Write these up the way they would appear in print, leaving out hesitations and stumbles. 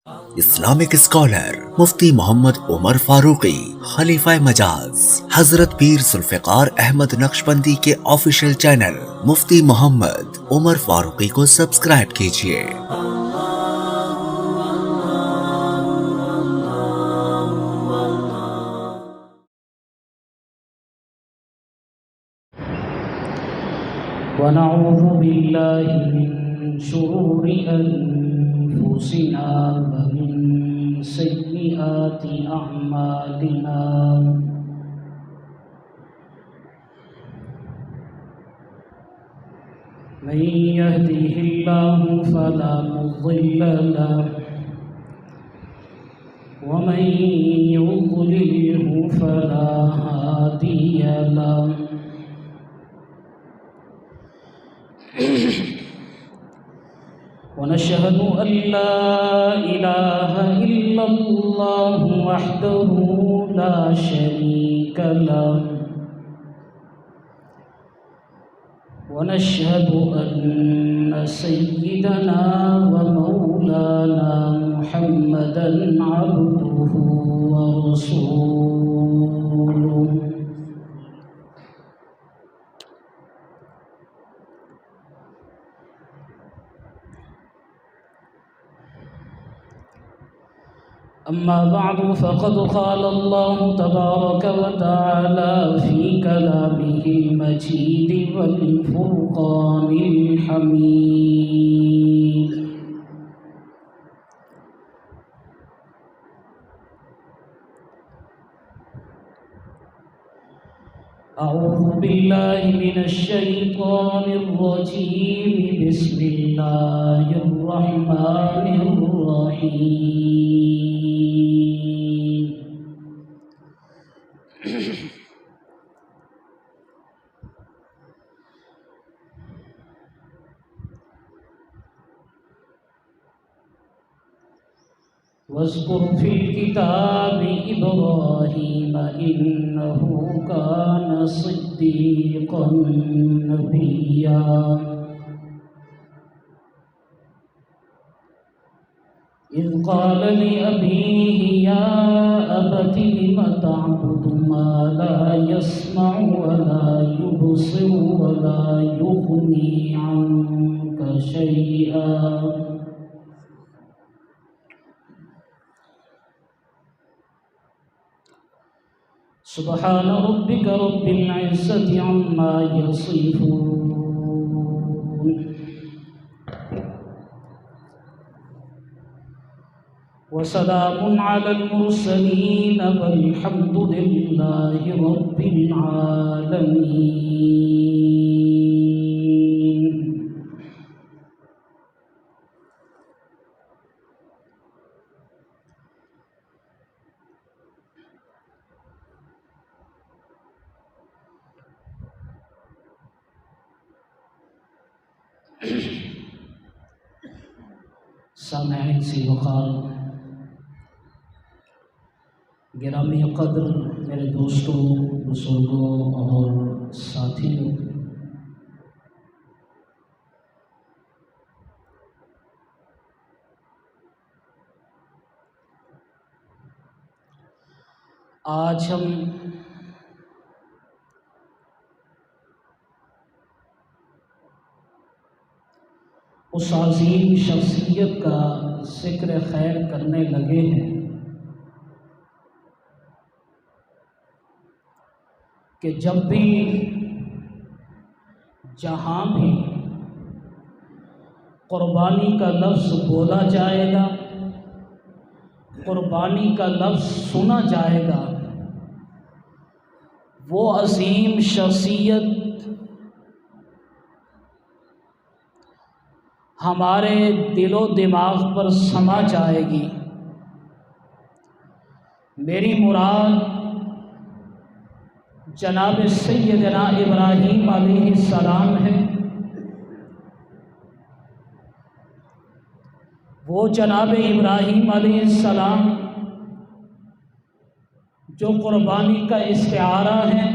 Islamic scholar مفتی محمد عمر فاروقی خلیفہ مجاز حضرت پیر ذوالفقار احمد نقشبندی کے آفیشیل چینل مفتی محمد عمر فاروقی کو سبسکرائب کیجیے۔ ونعوذ بالله من شرور أنفسنا ومن سيئات أعمالنا من يهده الله فلا مضل له ومن يضلله فلا هادي له ونشهد أن لا إله إلا الله وحده لا شريك له ونشهد أن سيدنا ومولانا محمدا عبده ورسوله أما بعد فقد قال الله تبارك وتعالى في كلامه المجيد والفرقان الحميد أعوذ بالله من الشيطان الرجيم بسم الله الرحمن الرحيم واذكر في الكتاب إبراهيم إنه كان صديقا نبيا إذ قال لأبيه يا أبت لم تعبد ما لا يسمع ولا يبصر ولا يغني عنك شيئا سبحان ربك رب العزة عما يصفون وسلام على المرسلين والحمد لله رب العالمين سامعین سی وقار گرامی قدر میرے دوستوں بزرگوں اور ساتھیوں، آج ہم اس عظیم شخصیت کا ذکر خیر کرنے لگے ہیں کہ جب بھی جہاں بھی قربانی کا لفظ بولا جائے گا، قربانی کا لفظ سنا جائے گا، وہ عظیم شخصیت ہمارے دل و دماغ پر سما جائے گی۔ میری مراد جناب سیدنا ابراہیم علیہ السلام ہے، وہ جناب ابراہیم علیہ السلام جو قربانی کا استعارہ ہے،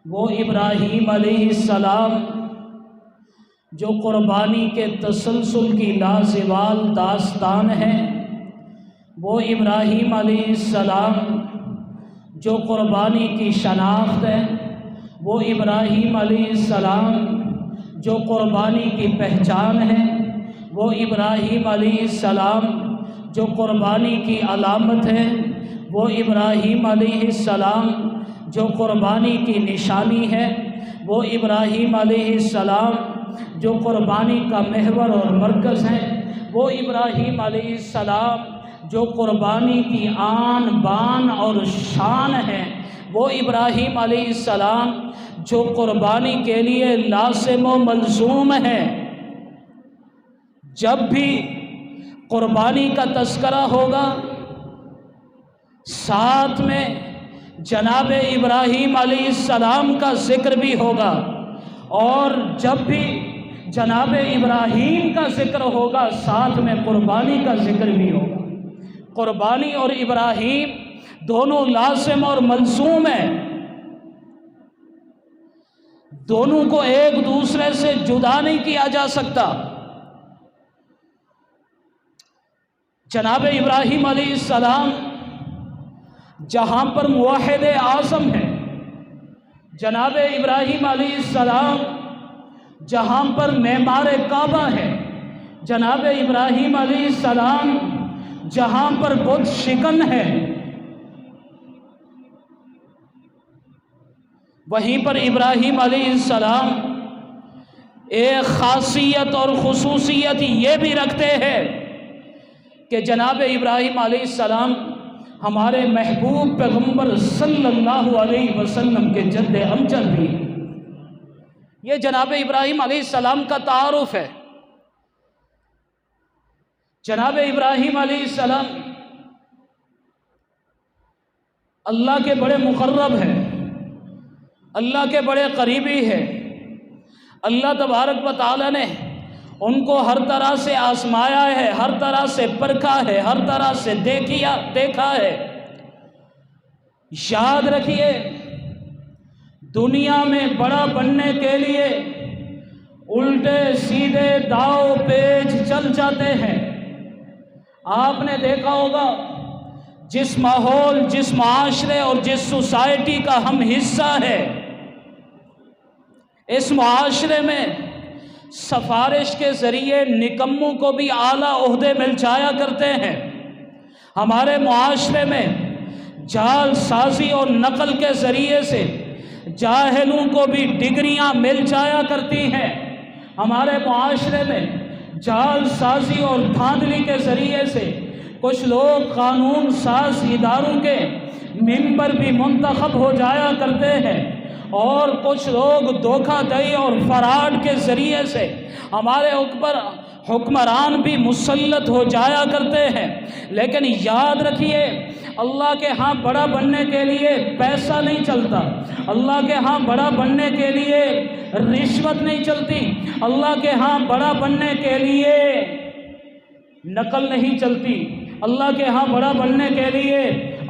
وہ ابراہیم علیہ السلام جو قربانی کے تسلسل کی لازوال داستان ہے، وہ ابراہیم علیہ السلام جو قربانی کی شناخت ہے، وہ ابراہیم علیہ السلام جو قربانی کی پہچان ہے، وہ ابراہیم علیہ السلام جو قربانی کی علامت ہے، وہ ابراہیم علیہ السلام جو قربانی کی نشانی ہے، وہ ابراہیم علیہ السلام جو قربانی کا محور اور مرکز ہے، وہ ابراہیم علیہ السلام جو قربانی کی آن بان اور شان ہے، وہ ابراہیم علیہ السلام جو قربانی کے لیے لازم و ملزوم ہے۔ جب بھی قربانی کا تذکرہ ہوگا، ساتھ میں جناب ابراہیم علیہ السلام کا ذکر بھی ہوگا، اور جب بھی جناب ابراہیم کا ذکر ہوگا، ساتھ میں قربانی کا ذکر بھی ہوگا۔ قربانی اور ابراہیم دونوں لازم اور ملزوم ہیں، دونوں کو ایک دوسرے سے جدا نہیں کیا جا سکتا۔ جناب ابراہیم علیہ السلام جہاں پر موحد اعظم ہے، جناب ابراہیم علیہ السلام جہاں پر معمار کعبہ ہے، جناب ابراہیم علیہ السلام جہاں پر بت شکن ہے، وہیں پر ابراہیم علیہ السلام ایک خاصیت اور خصوصیت یہ بھی رکھتے ہیں کہ جناب ابراہیم علیہ السلام ہمارے محبوب پیغمبر صلی اللہ علیہ وسلم کے جد امجد بھی۔ یہ جناب ابراہیم علیہ السلام کا تعارف ہے۔ جناب ابراہیم علیہ السلام اللہ کے بڑے مقرب ہیں، اللہ کے بڑے قریبی ہیں۔ اللہ تبارک و تعالی نے ان کو ہر طرح سے آزمایا ہے، ہر طرح سے پرکھا ہے، ہر طرح سے دیکھا ہے۔ یاد رکھیے، دنیا میں بڑا بننے کے لیے الٹے سیدھے داؤ پیچ چل جاتے ہیں۔ آپ نے دیکھا ہوگا جس ماحول، جس معاشرے اور جس سوسائٹی کا ہم حصہ ہے، اس معاشرے میں سفارش کے ذریعے نکموں کو بھی اعلیٰ عہدے مل جایا کرتے ہیں۔ ہمارے معاشرے میں جعل سازی اور نقل کے ذریعے سے جاہلوں کو بھی ڈگریاں مل جایا کرتی ہیں۔ ہمارے معاشرے میں جعل سازی اور دھاندلی کے ذریعے سے کچھ لوگ قانون ساز اداروں کے ممبر بھی منتخب ہو جایا کرتے ہیں، اور کچھ لوگ دھوکہ دہی اور فراڈ کے ذریعے سے ہمارے اوپر حکمران بھی مسلط ہو جایا کرتے ہیں۔ لیکن یاد رکھیے، اللہ کے ہاں بڑا بننے کے لیے پیسہ نہیں چلتا، اللہ کے ہاں بڑا بننے کے لیے رشوت نہیں چلتی، اللہ کے ہاں بڑا بننے کے لیے نقل نہیں چلتی، اللہ کے ہاں بڑا بننے کے لیے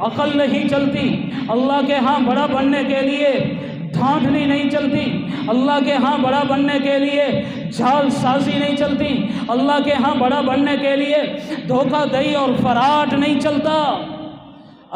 عقل نہیں چلتی، اللہ کے ہاں بڑا بننے کے لیے دھاندلی نہیں چلتی، اللہ کے ہاں بڑا بننے کے لیے جھال سازی نہیں چلتی، اللہ کے ہاں بڑا بننے کے لیے دھوکہ دہی اور فراڈ نہیں چلتا۔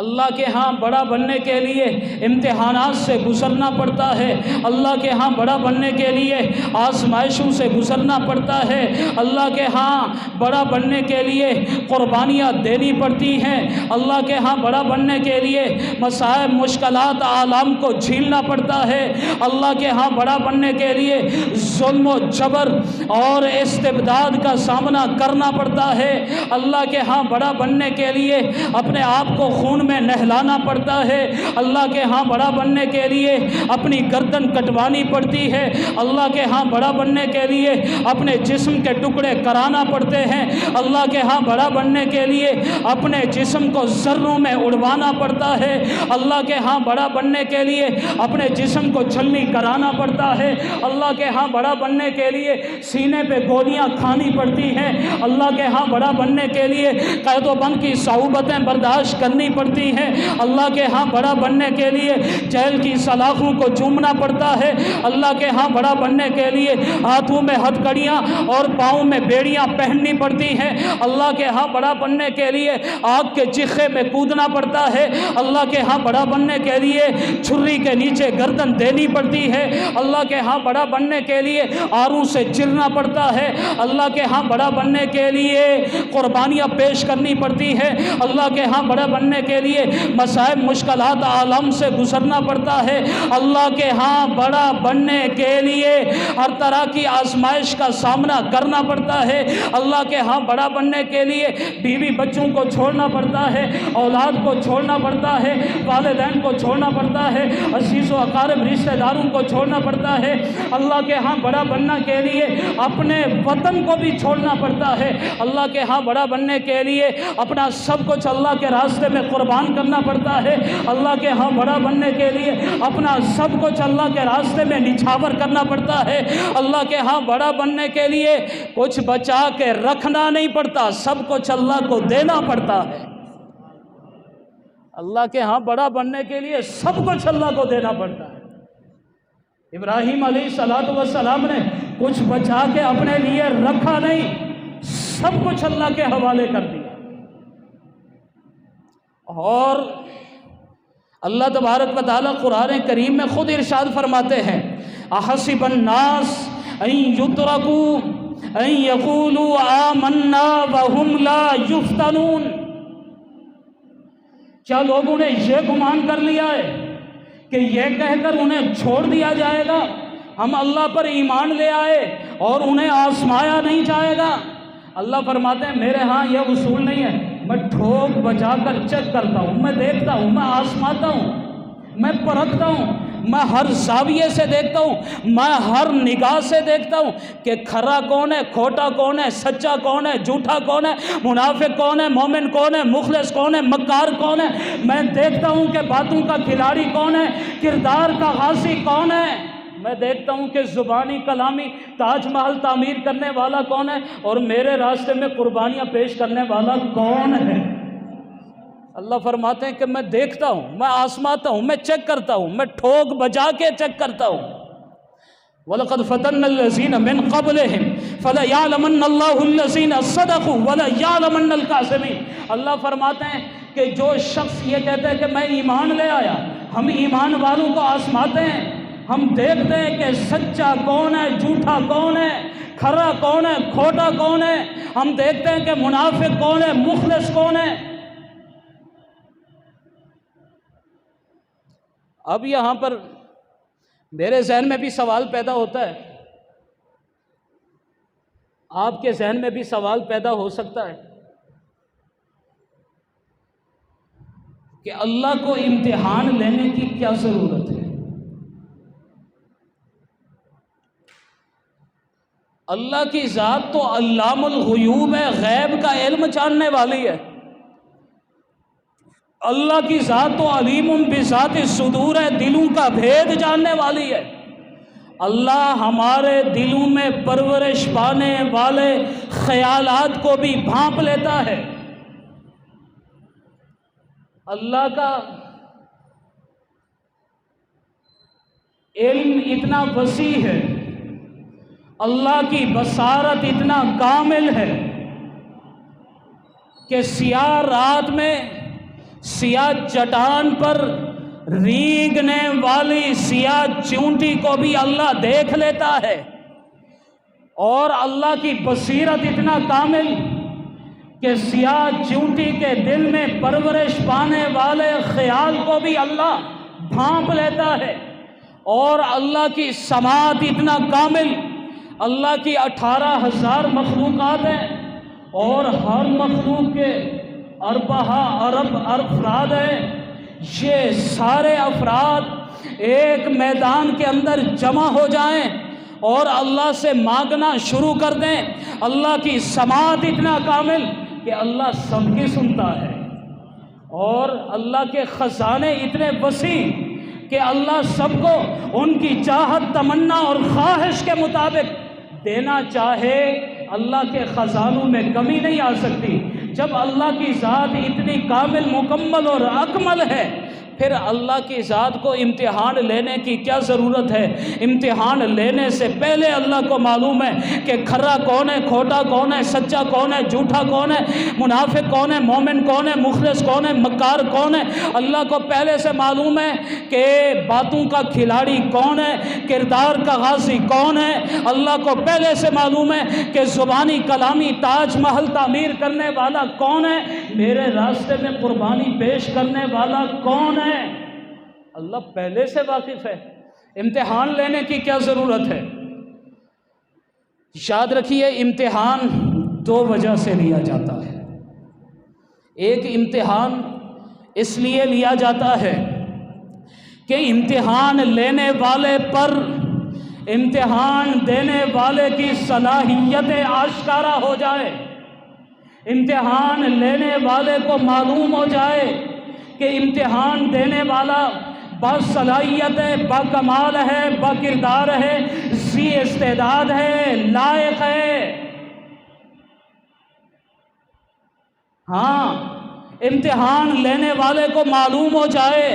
اللہ کے ہاں بڑا بننے کے لیے امتحانات سے گزرنا پڑتا ہے، اللہ کے ہاں بڑا بننے کے لیے آزمائشوں سے گزرنا پڑتا ہے، اللہ کے ہاں بڑا بننے کے لیے قربانیاں دینی پڑتی ہیں، اللہ کے ہاں بڑا بننے کے لیے مصائب مشکلات آلام کو جھیلنا پڑتا ہے، اللہ کے ہاں بڑا بننے کے لیے ظلم و جبر اور استبداد کا سامنا کرنا پڑتا ہے، اللہ کے ہاں بڑا بننے کے لیے اپنے آپ کو خون میں نہلانا پڑتا ہے، اللہ کے ہاں بڑا بننے کے لیے اپنی گردن کٹوانی پڑتی ہے، اللہ کے ہاں بڑا بننے کے لیے اپنے جسم کے ٹکڑے کرانا پڑتے ہیں، اللہ کے ہاں بڑا بننے کے لیے اپنے جسم کو ذروں میں اڑوانا پڑتا ہے، اللہ کے ہاں بڑا بننے کے لیے اپنے جسم کو چھلنی کرانا پڑتا ہے، اللہ کے ہاں بڑا بننے کے لیے سینے پہ گولیاں کھانی پڑتی ہیں، اللہ کے ہاں بڑا بننے کے لیے قید و بند کی صعوبتیں برداشت کرنی پڑتی پڑتی ہیں۔ اللہ کے ہاں بڑا بننے کے لیے جیل کی سلاخوں کو چومنا پڑتا ہے۔ اللہ کے ہاں بڑا بننے کے لیے ہاتھوں میں ہتھکڑیاں اور پاؤں میں بیڑیاں پہننی پڑتی ہیں۔ اللہ کے ہاں بڑا بننے کے لیے آگ کے چکھے میں کودنا پڑتا ہے۔ اللہ کے ہاں بڑا بننے کے لیے چھری کے نیچے گردن دینی پڑتی ہے۔ اللہ کے ہاں بڑا بننے کے لیے آروں سے چرنا پڑتا ہے۔ اللہ کے ہاں بڑا بننے کے لیے قربانیاں پیش کرنی پڑتی ہے۔ اللہ کے ہاں بڑا بننے کے لیے مصائب مشکلات عالم سے گزرنا پڑتا ہے۔ اللہ کے ہاں بڑا بننے کے لیے ہر طرح کی آزمائش کا سامنا کرنا پڑتا ہے۔ اللہ کے ہاں بڑا بننے کے لیے بیوی بچوں کو چھوڑنا پڑتا ہے، اولاد کو چھوڑنا پڑتا ہے، والدین کو چھوڑنا پڑتا ہے، عزیز و اقارب رشتہ داروں کو چھوڑنا پڑتا ہے۔ اللہ کے ہاں بڑا بننے کے لیے اپنے وطن کو بھی چھوڑنا پڑتا ہے۔ اللہ کے ہاں بڑا بننے کے لیے اپنا سب کچھ اللہ کے راستے میں قربان کرنا پڑتا ہے۔ اللہ کے ہاں بڑا بننے کے لیے اپنا سب کچھ اللہ کے راستے میں نچھاور کرنا پڑتا ہے۔ اللہ کے ہاں بڑا بننے کے لیے کچھ بچا کے رکھنا نہیں پڑتا، سب کچھ اللہ کو دینا پڑتا ہے۔ اللہ کے ہاں بڑا بننے کے لیے سب کچھ اللہ کو دینا پڑتا ہے۔ ابراہیم علیہ السلام نے کچھ بچا کے اپنے لیے رکھا نہیں، سب کچھ اللہ کے حوالے کر دیا۔ اور اللہ تبارک و تعالیٰ قرآن کریم میں خود ارشاد فرماتے ہیں، احسب الناس ان یترکوا ان یقولوا آمنا وهم لا یفتنون، کیا لوگوں نے یہ گمان کر لیا ہے کہ یہ کہہ کر انہیں چھوڑ دیا جائے گا ہم اللہ پر ایمان لے آئے اور انہیں آزمایا نہیں جائے گا؟ اللہ فرماتے ہیں میرے ہاں یہ اصول نہیں ہے، میں ٹھوک بجا کر چیک کرتا ہوں، میں دیکھتا ہوں، میں آزماتا ہوں، میں پرکھتا ہوں، میں ہر زاویے سے دیکھتا ہوں، میں ہر نگاہ سے دیکھتا ہوں کہ کھرا کون ہے، کھوٹا کون ہے، سچا کون ہے، جھوٹا کون ہے، منافق کون ہے، مومن کون ہے، مخلص کون ہے، مکار کون ہے۔ میں دیکھتا ہوں کہ باتوں کا کھلاڑی کون ہے، کردار کا غازی کون ہے۔ میں دیکھتا ہوں کہ زبانی کلامی تاج محل تعمیر کرنے والا کون ہے اور میرے راستے میں قربانیاں پیش کرنے والا کون ہے۔ اللہ فرماتے ہیں کہ میں دیکھتا ہوں، میں آزماتا ہوں، میں چیک کرتا ہوں، میں ٹھوک بجا کے چیک کرتا ہوں۔ وَلَقَدْ فَتَنَّا الَّذِينَ مِن قَبْلِهِمْ فَلَيَعْلَمَنَّ اللَّهُ الَّذِينَ صَدَقُوا وَلَيَعْلَمَنَّ الْكَاذِبِينَ۔ اللہ فرماتے ہیں کہ جو شخص یہ کہتا ہے کہ میں ایمان لے آیا، ہم ایمان والوں کو آزماتے ہیں، ہم دیکھتے ہیں کہ سچا کون ہے، جھوٹا کون ہے، کھرا کون ہے، کھوٹا کون ہے، ہم دیکھتے ہیں کہ منافق کون ہے، مخلص کون ہے۔ اب یہاں پر میرے ذہن میں بھی سوال پیدا ہوتا ہے، آپ کے ذہن میں بھی سوال پیدا ہو سکتا ہے کہ اللہ کو امتحان لینے کی کیا ضرورت ہے؟ اللہ کی ذات تو علام الغیوب ہے، غیب کا علم جاننے والی ہے۔ اللہ کی ذات تو علیم بذات الصدور ہے، دلوں کا بھید جاننے والی ہے۔ اللہ ہمارے دلوں میں پرورش پانے والے خیالات کو بھی بھانپ لیتا ہے۔ اللہ کا علم اتنا وسیع ہے، اللہ کی بصارت اتنا کامل ہے کہ سیاہ رات میں سیاہ چٹان پر رینگنے والی سیاہ چونٹی کو بھی اللہ دیکھ لیتا ہے، اور اللہ کی بصیرت اتنا کامل کہ سیاہ چونٹی کے دل میں پرورش پانے والے خیال کو بھی اللہ بھانپ لیتا ہے، اور اللہ کی سماعت اتنا کامل، اللہ کی 18,000 مخلوقات ہیں اور ہر مخلوق کے ارب افراد ہیں۔ یہ سارے افراد ایک میدان کے اندر جمع ہو جائیں اور اللہ سے مانگنا شروع کر دیں، اللہ کی سماعت اتنا کامل کہ اللہ سب کی سنتا ہے، اور اللہ کے خزانے اتنے وسیع کہ اللہ سب کو ان کی چاہت، تمنا اور خواہش کے مطابق دینا چاہے۔ اللہ کے خزانوں میں کمی نہیں آ سکتی، جب اللہ کی ذات اتنی کامل، مکمل اور اکمل ہے، پھر اللہ کی ذات کو امتحان لینے کی کیا ضرورت ہے؟ امتحان لینے سے پہلے اللہ کو معلوم ہے کہ کھرا کون ہے، کھوٹا کون ہے، سچا کون ہے، جھوٹا کون ہے، منافق کون ہے، مومن کون ہے، مخلص کون ہے، مکار کون ہے۔ اللہ کو پہلے سے معلوم ہے کہ باتوں کا کھلاڑی کون ہے، کردار کا غازی کون ہے۔ اللہ کو پہلے سے معلوم ہے کہ زبانی کلامی تاج محل تعمیر کرنے والا کون ہے، میرے راستے میں قربانی پیش کرنے والا کون ہے۔ اللہ پہلے سے واقف ہے، امتحان لینے کی کیا ضرورت ہے؟ یاد رکھیے، امتحان دو وجہ سے لیا جاتا ہے۔ ایک امتحان اس لیے لیا جاتا ہے کہ امتحان لینے والے پر امتحان دینے والے کی صلاحیتیں آشکارا ہو جائے، امتحان لینے والے کو معلوم ہو جائے کہ امتحان دینے والا باصلاحیت ہے، با کمال ہے، با کردار ہے، ذی استعداد ہے، لائق ہے۔ ہاں، امتحان لینے والے کو معلوم ہو جائے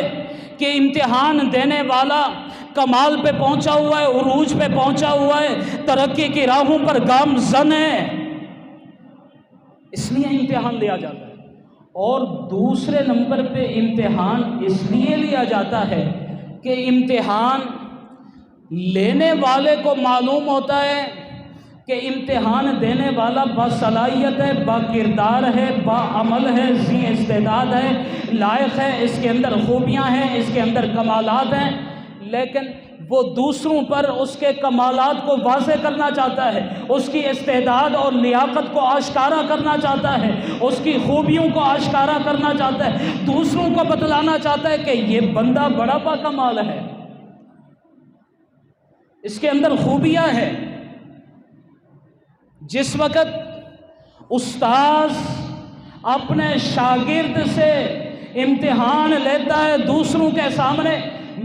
کہ امتحان دینے والا کمال پہ پہنچا ہوا ہے، عروج پہ پہنچا ہوا ہے، ترقی کی راہوں پر گامزن ہے، اس لیے امتحان لیا جاتا ہے۔ اور دوسرے نمبر پہ امتحان اس لیے لیا جاتا ہے کہ امتحان لینے والے کو معلوم ہوتا ہے کہ امتحان دینے والا باصلاحیت ہے، با کردار ہے، با عمل ہے، ذی استعداد ہے، لائق ہے، اس کے اندر خوبیاں ہیں، اس کے اندر کمالات ہیں، لیکن وہ دوسروں پر اس کے کمالات کو واضح کرنا چاہتا ہے، اس کی استعداد اور لیاقت کو آشکارا کرنا چاہتا ہے، اس کی خوبیوں کو آشکارا کرنا چاہتا ہے، دوسروں کو بتلانا چاہتا ہے کہ یہ بندہ بڑا با کمال ہے، اس کے اندر خوبیاں ہیں۔ جس وقت استاذ اپنے شاگرد سے امتحان لیتا ہے دوسروں کے سامنے،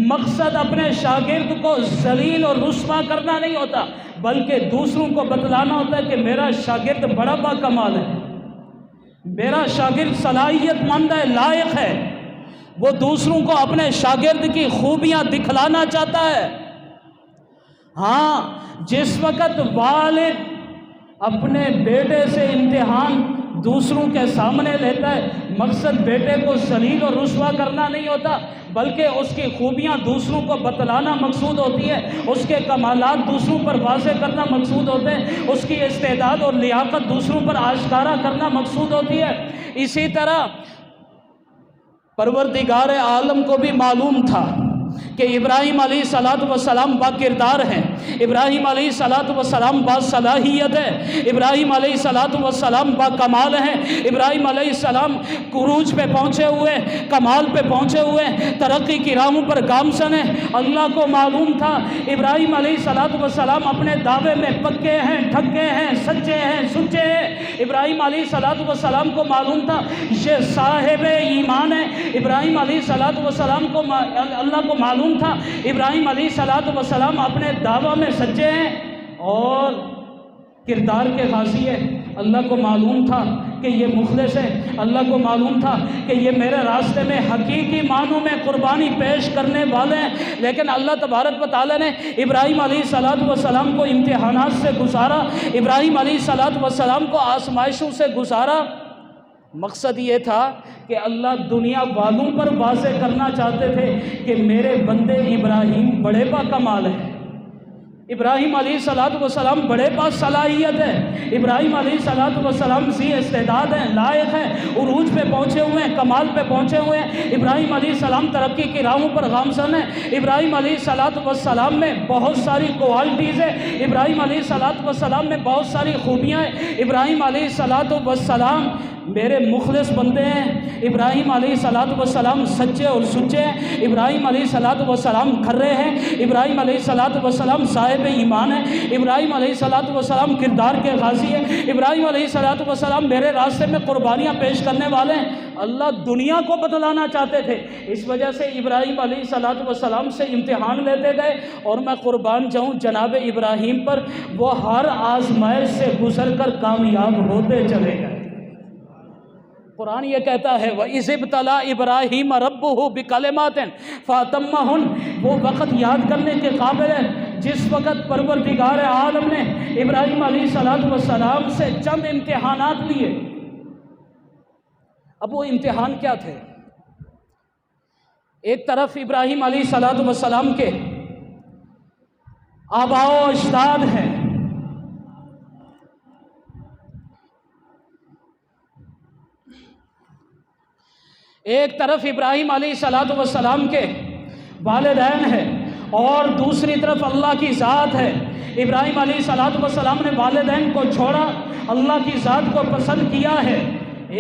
مقصد اپنے شاگرد کو ذلیل اور رسوا کرنا نہیں ہوتا، بلکہ دوسروں کو بتلانا ہوتا ہے کہ میرا شاگرد بڑا با کمال ہے، میرا شاگرد صلاحیت مند ہے، لائق ہے۔ وہ دوسروں کو اپنے شاگرد کی خوبیاں دکھلانا چاہتا ہے۔ ہاں، جس وقت والد اپنے بیٹے سے امتحان دوسروں کے سامنے لیتا ہے، مقصد بیٹے کو ذلیل اور رسوا کرنا نہیں ہوتا، بلکہ اس کی خوبیاں دوسروں کو بتلانا مقصود ہوتی ہے، اس کے کمالات دوسروں پر واضح کرنا مقصود ہوتے ہیں، اس کی استعداد اور لیاقت دوسروں پر آشکارا کرنا مقصود ہوتی ہے۔ اسی طرح پروردگار عالم کو بھی معلوم تھا کہ ابراہیم علیہ السلام با کردار ہیں، ابراہیم علیہ السلام با صلاحیت ہے، ابراہیم علیہ السلام با کمال ہیں، ابراہیم علیہ السلام عروج پہ پہنچے ہوئے، کمال پہ پہنچے ہوئے، ترقی کی راہوں پر گامزن ہیں۔ اللہ کو معلوم تھا ابراہیم علیہ السلام اپنے دعوے میں پکے ہیں، ٹھگے ہیں، سچے ہیں، سچے ہیں۔ ابراہیم علیہ السلام کو معلوم تھا یہ صاحب ایمان ہے، ابراہیم علیہ السلام کو اللہ کو معلوم تھا ابراہیم علیہ السلام اپنے دعویٰ میں سچے ہیں اور کردار کے غازی ہے۔ اللہ کو معلوم تھا کہ یہ مخلص ہے، اللہ کو معلوم تھا کہ یہ میرے راستے میں حقیقی معنوں میں قربانی پیش کرنے والے ہیں، لیکن اللہ تبارک و تعالیٰ نے ابراہیم علیہ السلام کو امتحانات سے گزارا، ابراہیم علیہ السلام کو آزمائشوں سے گزارا۔ مقصد یہ تھا کہ اللہ دنیا والوں پر واضح کرنا چاہتے تھے کہ میرے بندے ابراہیم بڑے با کمال ہیں، ابراہیم علیہ السلام بڑے با صلاحیت ہے، ابراہیم علیہ السلام ذی استعداد ہیں، لائق ہیں، عروج پہ پہنچے ہوئے ہیں، کمال پہ پہنچے ہوئے ہیں۔ ابراہیم علیہ السلام ترقی کی راہوں پر گامزن ہیں، ابراہیم علیہ السلام میں بہت ساری کوالٹیز ہیں، ابراہیم علیہ السلام میں بہت ساری خوبیاں ہیں، ابراہیم علیہ السلام میرے مخلص بندے ہیں، ابراہیم علیہ السلام سچے اور سچے ہیں، ابراہیم علیہ السلام کھرے ہیں، ابراہیم علیہ السلام صاحب ایمان ہیں، ابراہیم علیہ السلام کردار کے غازی ہیں، ابراہیم علیہ السلام میرے راستے میں قربانیاں پیش کرنے والے ہیں۔ اللہ دنیا کو بتلانا چاہتے تھے، اس وجہ سے ابراہیم علیہ السلام سے امتحان لیتے گئے، اور میں قربان جاؤں جناب ابراہیم پر، وہ ہر آزمائش سے گزر کر کامیاب ہوتے چلے گئے۔ قرآن یہ کہتا ہے وَإِذِ ابْتَلَىٰ إِبْرَاهِيمَ رَبُّهُ بِكَلِمَاتٍ فَأَتَمَّهُنَّ، وہ وقت یاد کرنے کے قابل ہے جس وقت پروردگار عالم نے ابراہیم علیہ السلام سے چند امتحانات لیے۔ اب وہ امتحان کیا تھے؟ ایک طرف ابراہیم علیہ السلام کے آباء و اجداد ہیں، ایک طرف ابراہیم علیہ السلام کے والدین ہیں، اور دوسری طرف اللہ کی ذات ہے۔ ابراہیم علیہ السلام نے والدین کو چھوڑا، اللہ کی ذات کو پسند کیا ہے۔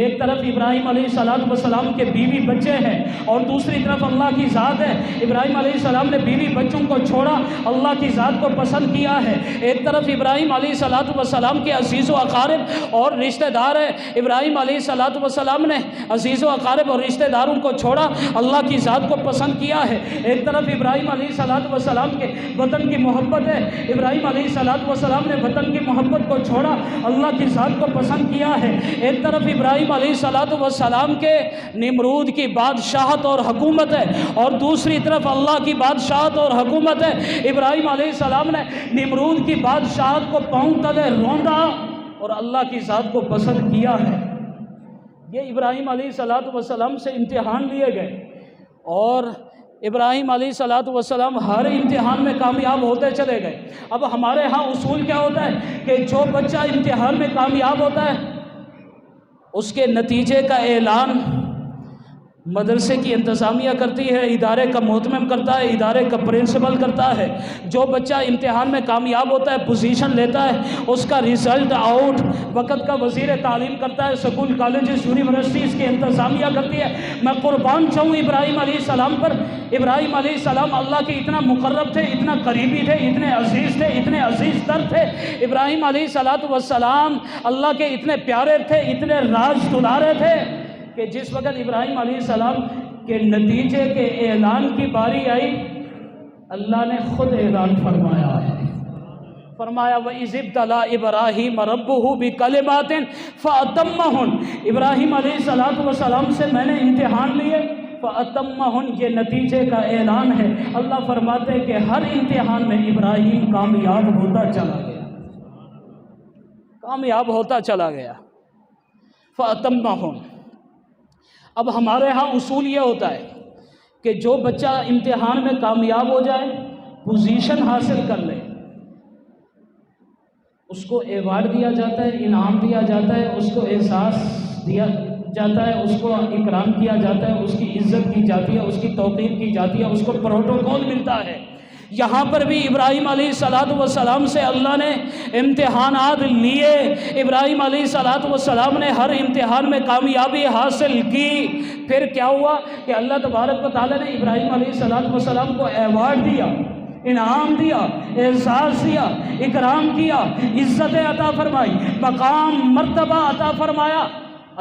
ایک طرف ابراہیم علیہ السلام کے بیوی بچے ہیں اور دوسری طرف اللہ کی ذات ہے۔ ابراہیم علیہ السلام نے بیوی بچوں کو چھوڑا، اللہ کی ذات کو پسند کیا ہے۔ ایک طرف ابراہیم علیہ السلام کے عزیز و اقارب اور رشتہ دار ہیں، ابراہیم علیہ السلام نے عزیز و اقارب اور رشتہ داروں کو چھوڑا، اللہ کی ذات کو پسند کیا ہے۔ ایک طرف ابراہیم علیہ السلام کے وطن کی محبت ہے، ابراہیم علیہ السلام نے وطن کی محبت کو چھوڑا، اللہ کی ذات کو پسند کیا ہے۔ ایک طرف ابراہیم علیہ السلام کے نمرود کی بادشاہت اور حکومت ہے، اور دوسری طرف اللہ کی بادشاہت اور حکومت ہے۔ ابراہیم علیہ السلام نے نمرود کی بادشاہت کو پاؤں تلے روندا اور اللہ کی ذات کو پسند کیا ہے۔ یہ ابراہیم علیہ السلام سے امتحان لیے گئے، اور ابراہیم علیہ السلام ہر امتحان میں کامیاب ہوتے چلے گئے۔ اب ہمارے ہاں اصول کیا ہوتا ہے کہ جو بچہ امتحان میں کامیاب ہوتا ہے اس کے نتیجے کا اعلان مدرسے کی انتظامیہ کرتی ہے، ادارے کا محتمم کرتا ہے، ادارے کا پرنسپل کرتا ہے۔ جو بچہ امتحان میں کامیاب ہوتا ہے، پوزیشن لیتا ہے، اس کا رزلٹ آؤٹ وقت کا وزیر تعلیم کرتا ہے، سکول کالجز یونیورسٹیز کی انتظامیہ کرتی ہے۔ میں قربان چاہوں ابراہیم علیہ السلام پر۔ ابراہیم علیہ السلام اللہ کے اتنا مقرب تھے، اتنا قریبی تھے، اتنے عزیز تھے، اتنے عزیز تر تھے۔ ابراہیم علیہ السلام اللہ کے اتنے پیارے تھے، اتنے راز دلارے تھے کہ جس وقت ابراہیم علیہ السلام کے نتیجے کے اعلان کی باری آئی، اللہ نے خود اعلان فرمایا ہے، فرمایا وَإِذِ ابْتَلَىٰ إِبْرَاهِيمَ رَبُّهُ بِكَلِمَاتٍ فَأَتَمَّهُنَّ، ابراہیم علیہ السلام سے میں نے امتحان لیے، فَأَتَمَّهُنَّ، یہ نتیجے کا اعلان ہے۔ اللہ فرماتے ہیں کہ ہر امتحان میں ابراہیم کامیاب ہوتا چلا گیا، کامیاب ہوتا چلا گیا۔ فَأَتَمَّهُنَّ، اب ہمارے ہاں اصول یہ ہوتا ہے کہ جو بچہ امتحان میں کامیاب ہو جائے، پوزیشن حاصل کر لے، اس کو ایوارڈ دیا جاتا ہے، انعام دیا جاتا ہے، اس کو احساس دیا جاتا ہے، اس کو اکرام کیا جاتا ہے، اس کی عزت کی جاتی ہے، اس کی توقیر کی جاتی ہے، اس کو پروٹوکول ملتا ہے۔ یہاں پر بھی ابراہیم علیہ السلام سے اللہ نے امتحانات لیے، ابراہیم علیہ السلام نے ہر امتحان میں کامیابی حاصل کی۔ پھر کیا ہوا کہ اللہ تبارک و تعالیٰ نے ابراہیم علیہ السلام کو ایوارڈ دیا، انعام دیا، اعزاز دیا، اکرام کیا، عزت عطا فرمائی، مقام مرتبہ عطا فرمایا۔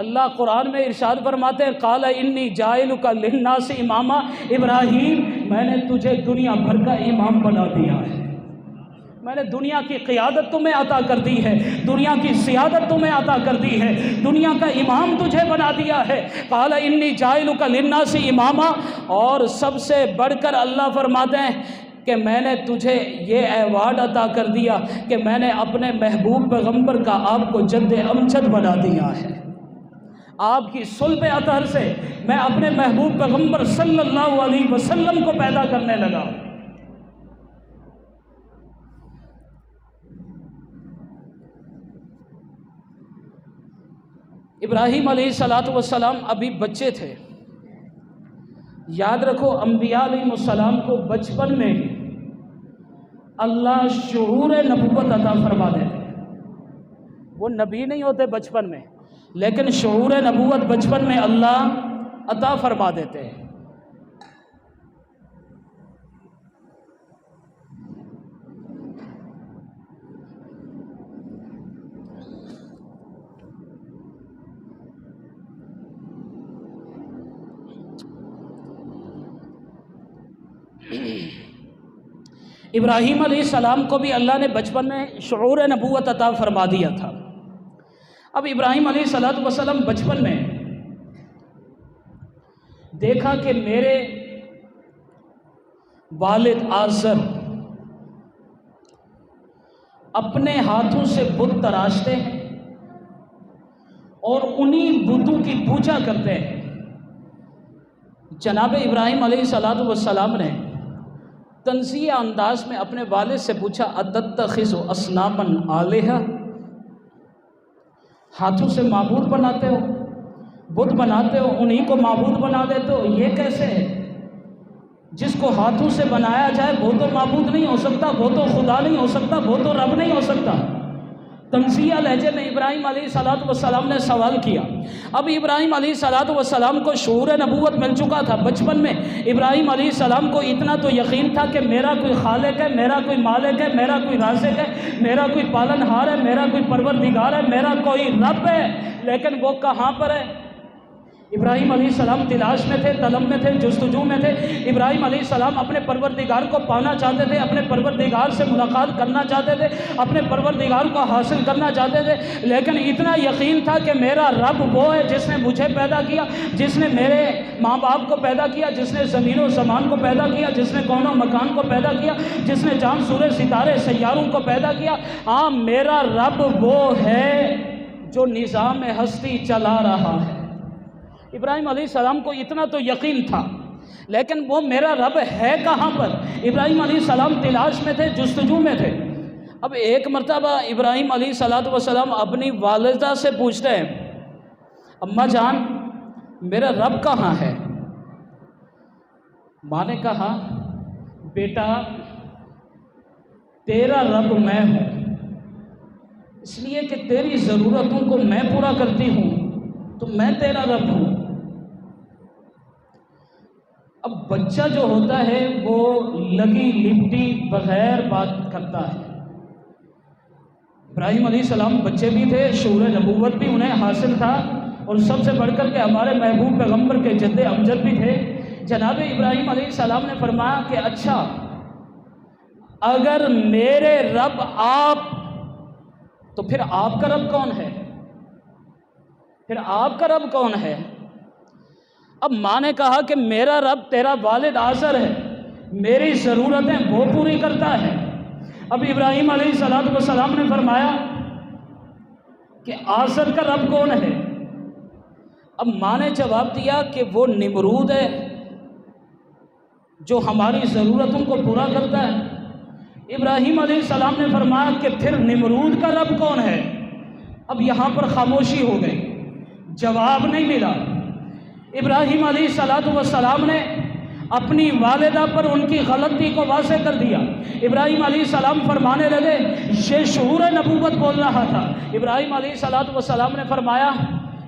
اللہ قرآن میں ارشاد فرماتے ہیں قال انی جاعلک للناس اماما، ابراہیم میں نے تجھے دنیا بھر کا امام بنا دیا ہے، میں نے دنیا کی قیادت تمہیں عطا کر دی ہے، دنیا کی سیادت تمہیں عطا کر دی ہے، دنیا کا امام تجھے بنا دیا ہے۔ قال انی جاعلک للناس اماما، اور سب سے بڑھ کر اللہ فرماتے ہیں کہ میں نے تجھے یہ ایوارڈ عطا کر دیا کہ میں نے اپنے محبوب پیغمبر کا آپ کو جد امجد بنا دیا ہے۔ آپ کی صلب اطہر سے میں اپنے محبوب پیغمبر صلی اللہ علیہ وسلم کو پیدا کرنے لگا۔ ابراہیم علیہ السلام ابھی بچے تھے۔ یاد رکھو انبیاء علیہ السلام کو بچپن میں اللہ شعور نبوت عطا فرما دیتے، وہ نبی نہیں ہوتے بچپن میں، لیکن شعور نبوت بچپن میں اللہ عطا فرما دیتے ہیں۔ ابراہیم علیہ السلام کو بھی اللہ نے بچپن میں شعور نبوت عطا فرما دیا تھا۔ اب ابراہیم علیہ السلام بچپن میں دیکھا کہ میرے والد آزر اپنے ہاتھوں سے بت تراشتے ہیں اور انہی بتوں کی پوجا کرتے ہیں۔ جناب ابراہیم علیہ السلام نے طنزیہ انداز میں اپنے والد سے پوچھا اتتخذ اصناما آلہہ، ہاتھوں سے معبود بناتے ہو، بت بناتے ہو، انہی کو معبود بنا دیتے ہو، یہ کیسے ہے؟ جس کو ہاتھوں سے بنایا جائے وہ تو معبود نہیں ہو سکتا، وہ تو خدا نہیں ہو سکتا، وہ تو رب نہیں ہو سکتا۔ طنزیہ لہجے میں ابراہیم علیہ السلام نے سوال کیا۔ اب ابراہیم علیہ السلام کو شعور نبوت مل چکا تھا۔ بچپن میں ابراہیم علیہ السلام کو اتنا تو یقین تھا کہ میرا کوئی خالق ہے، میرا کوئی مالک ہے، میرا کوئی رازق ہے، میرا کوئی پالن ہار ہے، میرا کوئی پروردگار ہے، میرا کوئی رب ہے، لیکن وہ کہاں پر ہے؟ ابراہیم علیہ السلام تلاش میں تھے، طلب میں تھے، جستجو میں تھے۔ ابراہیم علیہ السلام اپنے پروردگار کو پانا چاہتے تھے، اپنے پروردگار سے ملاقات کرنا چاہتے تھے، اپنے پروردگار کو حاصل کرنا چاہتے تھے، لیکن اتنا یقین تھا کہ میرا رب وہ ہے جس نے مجھے پیدا کیا، جس نے میرے ماں باپ کو پیدا کیا، جس نے زمین و زمان کو پیدا کیا، جس نے کون و مکان کو پیدا کیا، جس نے چاند سورج ستارے سیاروں کو پیدا کیا۔ ہاں، میرا رب وہ ہے جو نظام ہستی چلا رہا ہے۔ ابراہیم علیہ السلام کو اتنا تو یقین تھا، لیکن وہ میرا رب ہے کہاں پر؟ ابراہیم علیہ السلام تلاش میں تھے، جستجو میں تھے۔ اب ایک مرتبہ ابراہیم علیہ السلام اپنی والدہ سے پوچھتے ہیں، اماں جان میرا رب کہاں ہے؟ ماں نے کہا، بیٹا تیرا رب میں ہوں، اس لیے کہ تیری ضرورتوں کو میں پورا کرتی ہوں تو میں تیرا رب ہوں۔ اب بچہ جو ہوتا ہے وہ لگی لپٹی بغیر بات کرتا ہے۔ ابراہیم علیہ السلام بچے بھی تھے، شعور نبوت بھی انہیں حاصل تھا، اور سب سے بڑھ کر کے ہمارے محبوب پیغمبر کے جد امجد بھی تھے۔ جناب ابراہیم علیہ السلام نے فرمایا کہ اچھا اگر میرے رب آپ، تو پھر آپ کا رب کون ہے؟ پھر آپ کا رب کون ہے؟ اب ماں نے کہا کہ میرا رب تیرا والد آزر ہے، میری ضرورتیں وہ پوری کرتا ہے۔ اب ابراہیم علیہ السلام نے فرمایا کہ آزر کا رب کون ہے؟ اب ماں نے جواب دیا کہ وہ نمرود ہے جو ہماری ضرورتوں کو پورا کرتا ہے۔ ابراہیم علیہ السلام نے فرمایا کہ پھر نمرود کا رب کون ہے؟ اب یہاں پر خاموشی ہو گئی، جواب نہیں ملا۔ ابراہیم علیہ السلام نے اپنی والدہ پر ان کی غلطی کو واضح کر دیا۔ ابراہیم علیہ السلام فرمانے لگے، یہ شعور نبوت بول رہا تھا۔ ابراہیم علیہ السلام نے فرمایا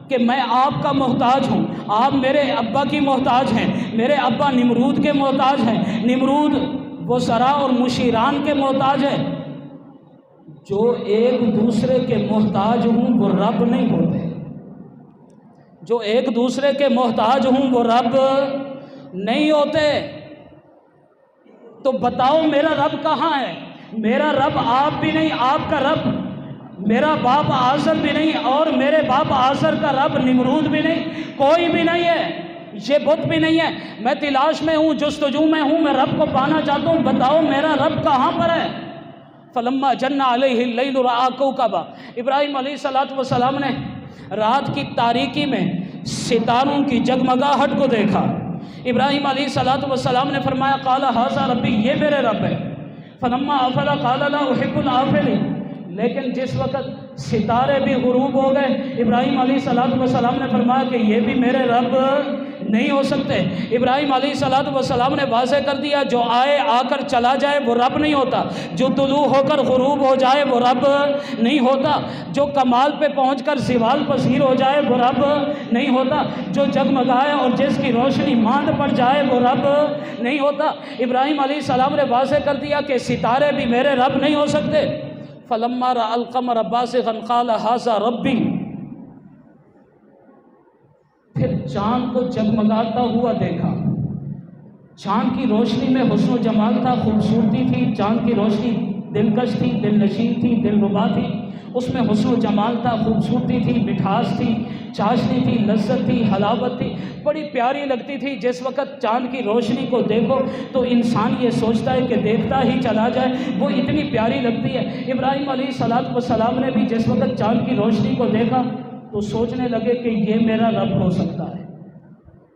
کہ میں آپ کا محتاج ہوں، آپ میرے ابا کی محتاج ہیں، میرے ابا نمرود کے محتاج ہیں۔ نمرود وہ سرا اور مشیران کے محتاج ہے۔ جو ایک دوسرے کے محتاج ہوں وہ رب نہیں ہوتے، جو ایک دوسرے کے محتاج ہوں وہ رب نہیں ہوتے۔ تو بتاؤ میرا رب کہاں ہے؟ میرا رب آپ بھی نہیں، آپ کا رب میرا باپ آزر بھی نہیں، اور میرے باپ آزر کا رب نمرود بھی نہیں، کوئی بھی نہیں ہے، یہ بت بھی نہیں ہے۔ میں تلاش میں ہوں، جستجو میں ہوں، میں رب کو پانا چاہتا ہوں، بتاؤ میرا رب کہاں پر ہے؟ فلما جن علیہ اللیل رأى کوكبا، ابراہیم علیہ السلام نے رات کی تاریکی میں ستاروں کی جگمگاہٹ کو دیکھا۔ ابراہیم علیہ السلام نے فرمایا، قال ھذا ربی، یہ میرے رب ہے۔ فلما افل قال لا احب الآفلین، لیکن جس وقت ستارے بھی غروب ہو گئے، ابراہیم علیہ السلام نے فرمایا کہ یہ بھی میرے رب نہیں ہو سکتے۔ ابراہیم علیہ السلام نے واضح کر دیا، جو آئے آ کر چلا جائے وہ رب نہیں ہوتا، جو طلوع ہو کر غروب ہو جائے وہ رب نہیں ہوتا، جو کمال پہ پہنچ کر زوال پذیر ہو جائے وہ رب نہیں ہوتا، جو جگمگائے اور جس کی روشنی ماند پڑ جائے وہ رب نہیں ہوتا۔ ابراہیم علیہ السلام نے واضح کر دیا کہ ستارے بھی میرے رب نہیں ہو سکتے۔ فلما رأى القمر بازغا قال ھذا ربی، پھر چاند کو جگمگاتا ہوا دیکھا۔ چاند کی روشنی میں حسن و جمال تھا، خوبصورتی تھی، چاند کی روشنی دلکش تھی، دل نشین تھی، دل ربا تھی، اس میں حسن و جمال تھا، خوبصورتی تھی، مٹھاس تھی۔ چاشنی تھی، لذت تھی، حلاوت تھی، بڑی پیاری لگتی تھی۔ جس وقت چاند کی روشنی کو دیکھو تو انسان یہ سوچتا ہے کہ دیکھتا ہی چلا جائے، وہ اتنی پیاری لگتی ہے۔ ابراہیم علیہ السلام نے بھی جس وقت چاند کی روشنی کو دیکھا تو سوچنے لگے کہ یہ میرا رب ہو سکتا ہے۔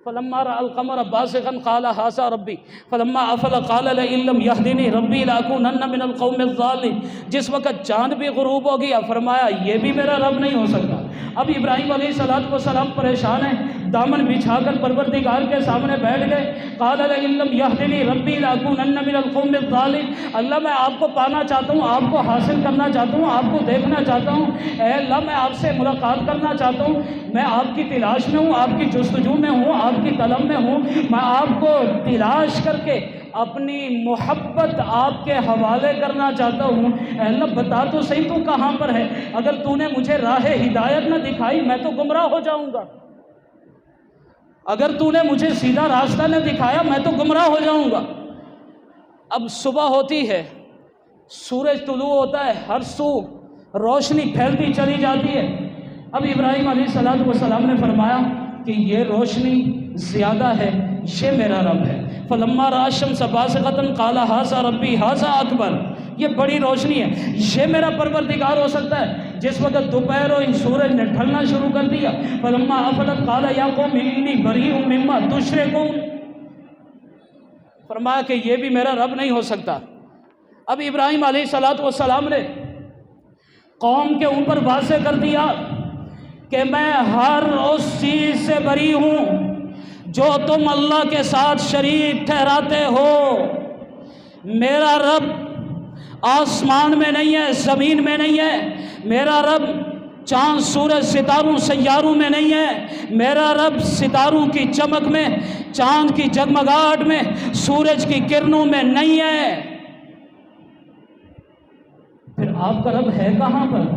فلما رأى القمر بازغا قال هذا ربي فلما افل قال لئن لم يهدني ربي لاكونن من القوم الضالين۔ جس وقت چاند بھی غروب ہو گیا فرمایا یہ بھی میرا رب نہیں ہو سکتا۔ اب ابراہیم علیہ السلام پریشان ہیں، دامن بچھا کر پروردگار کے سامنے بیٹھ گئے۔ قال لئن لم يهدني ربي لاكونن من القوم الضالين۔ اللہ میں آپ کو پانا چاہتا ہوں، آپ کو حاصل کرنا چاہتا ہوں، آپ کو دیکھنا چاہتا ہوں۔ اے اللہ میں آپ سے ملاقات کرنا چاہتا ہوں، میں آپ کی تلاش میں ہوں، آپ کی جستجو میں ہوں، آپ کی طلب میں ہوں، میں آپ کو تلاش کر کے اپنی محبت آپ کے حوالے کرنا چاہتا ہوں۔ اے اللہ بتا تو صحیح تو کہاں پر ہے، اگر تو نے مجھے راہ ہدایت نہ دکھائی میں تو گمراہ ہو جاؤں گا، اگر تو نے مجھے سیدھا راستہ نہ دکھایا میں تو گمراہ ہو جاؤں گا۔ اب صبح ہوتی ہے، سورج طلوع ہوتا ہے، ہر سو روشنی پھیلتی چلی جاتی ہے۔ اب ابراہیم علیہ السلام نے فرمایا کہ یہ روشنی زیادہ ہے، یہ میرا رب ہے۔ فلما رأى الشمس بازغة قال هذا ربي هذا اکبر، یہ بڑی روشنی ہے، یہ میرا پروردگار ہو سکتا ہے۔ جس وقت دوپہر ہو سورج نے ڈھلنا شروع کر دیا، فلما افلت قال یا قوم انی بریء مما تشرکون، فرمایا کہ یہ بھی میرا رب نہیں ہو سکتا۔ اب ابراہیم علیہ السلام نے قوم کے اوپر واضح کر دیا کہ میں ہر اس چیز سے بری ہوں جو تم اللہ کے ساتھ شریک ٹھہراتے ہو۔ میرا رب آسمان میں نہیں ہے، زمین میں نہیں ہے، میرا رب چاند سورج ستاروں سیاروں میں نہیں ہے، میرا رب ستاروں کی چمک میں، چاند کی جگمگاہٹ میں، سورج کی کرنوں میں نہیں ہے۔ پھر آپ کا رب ہے کہاں پر؟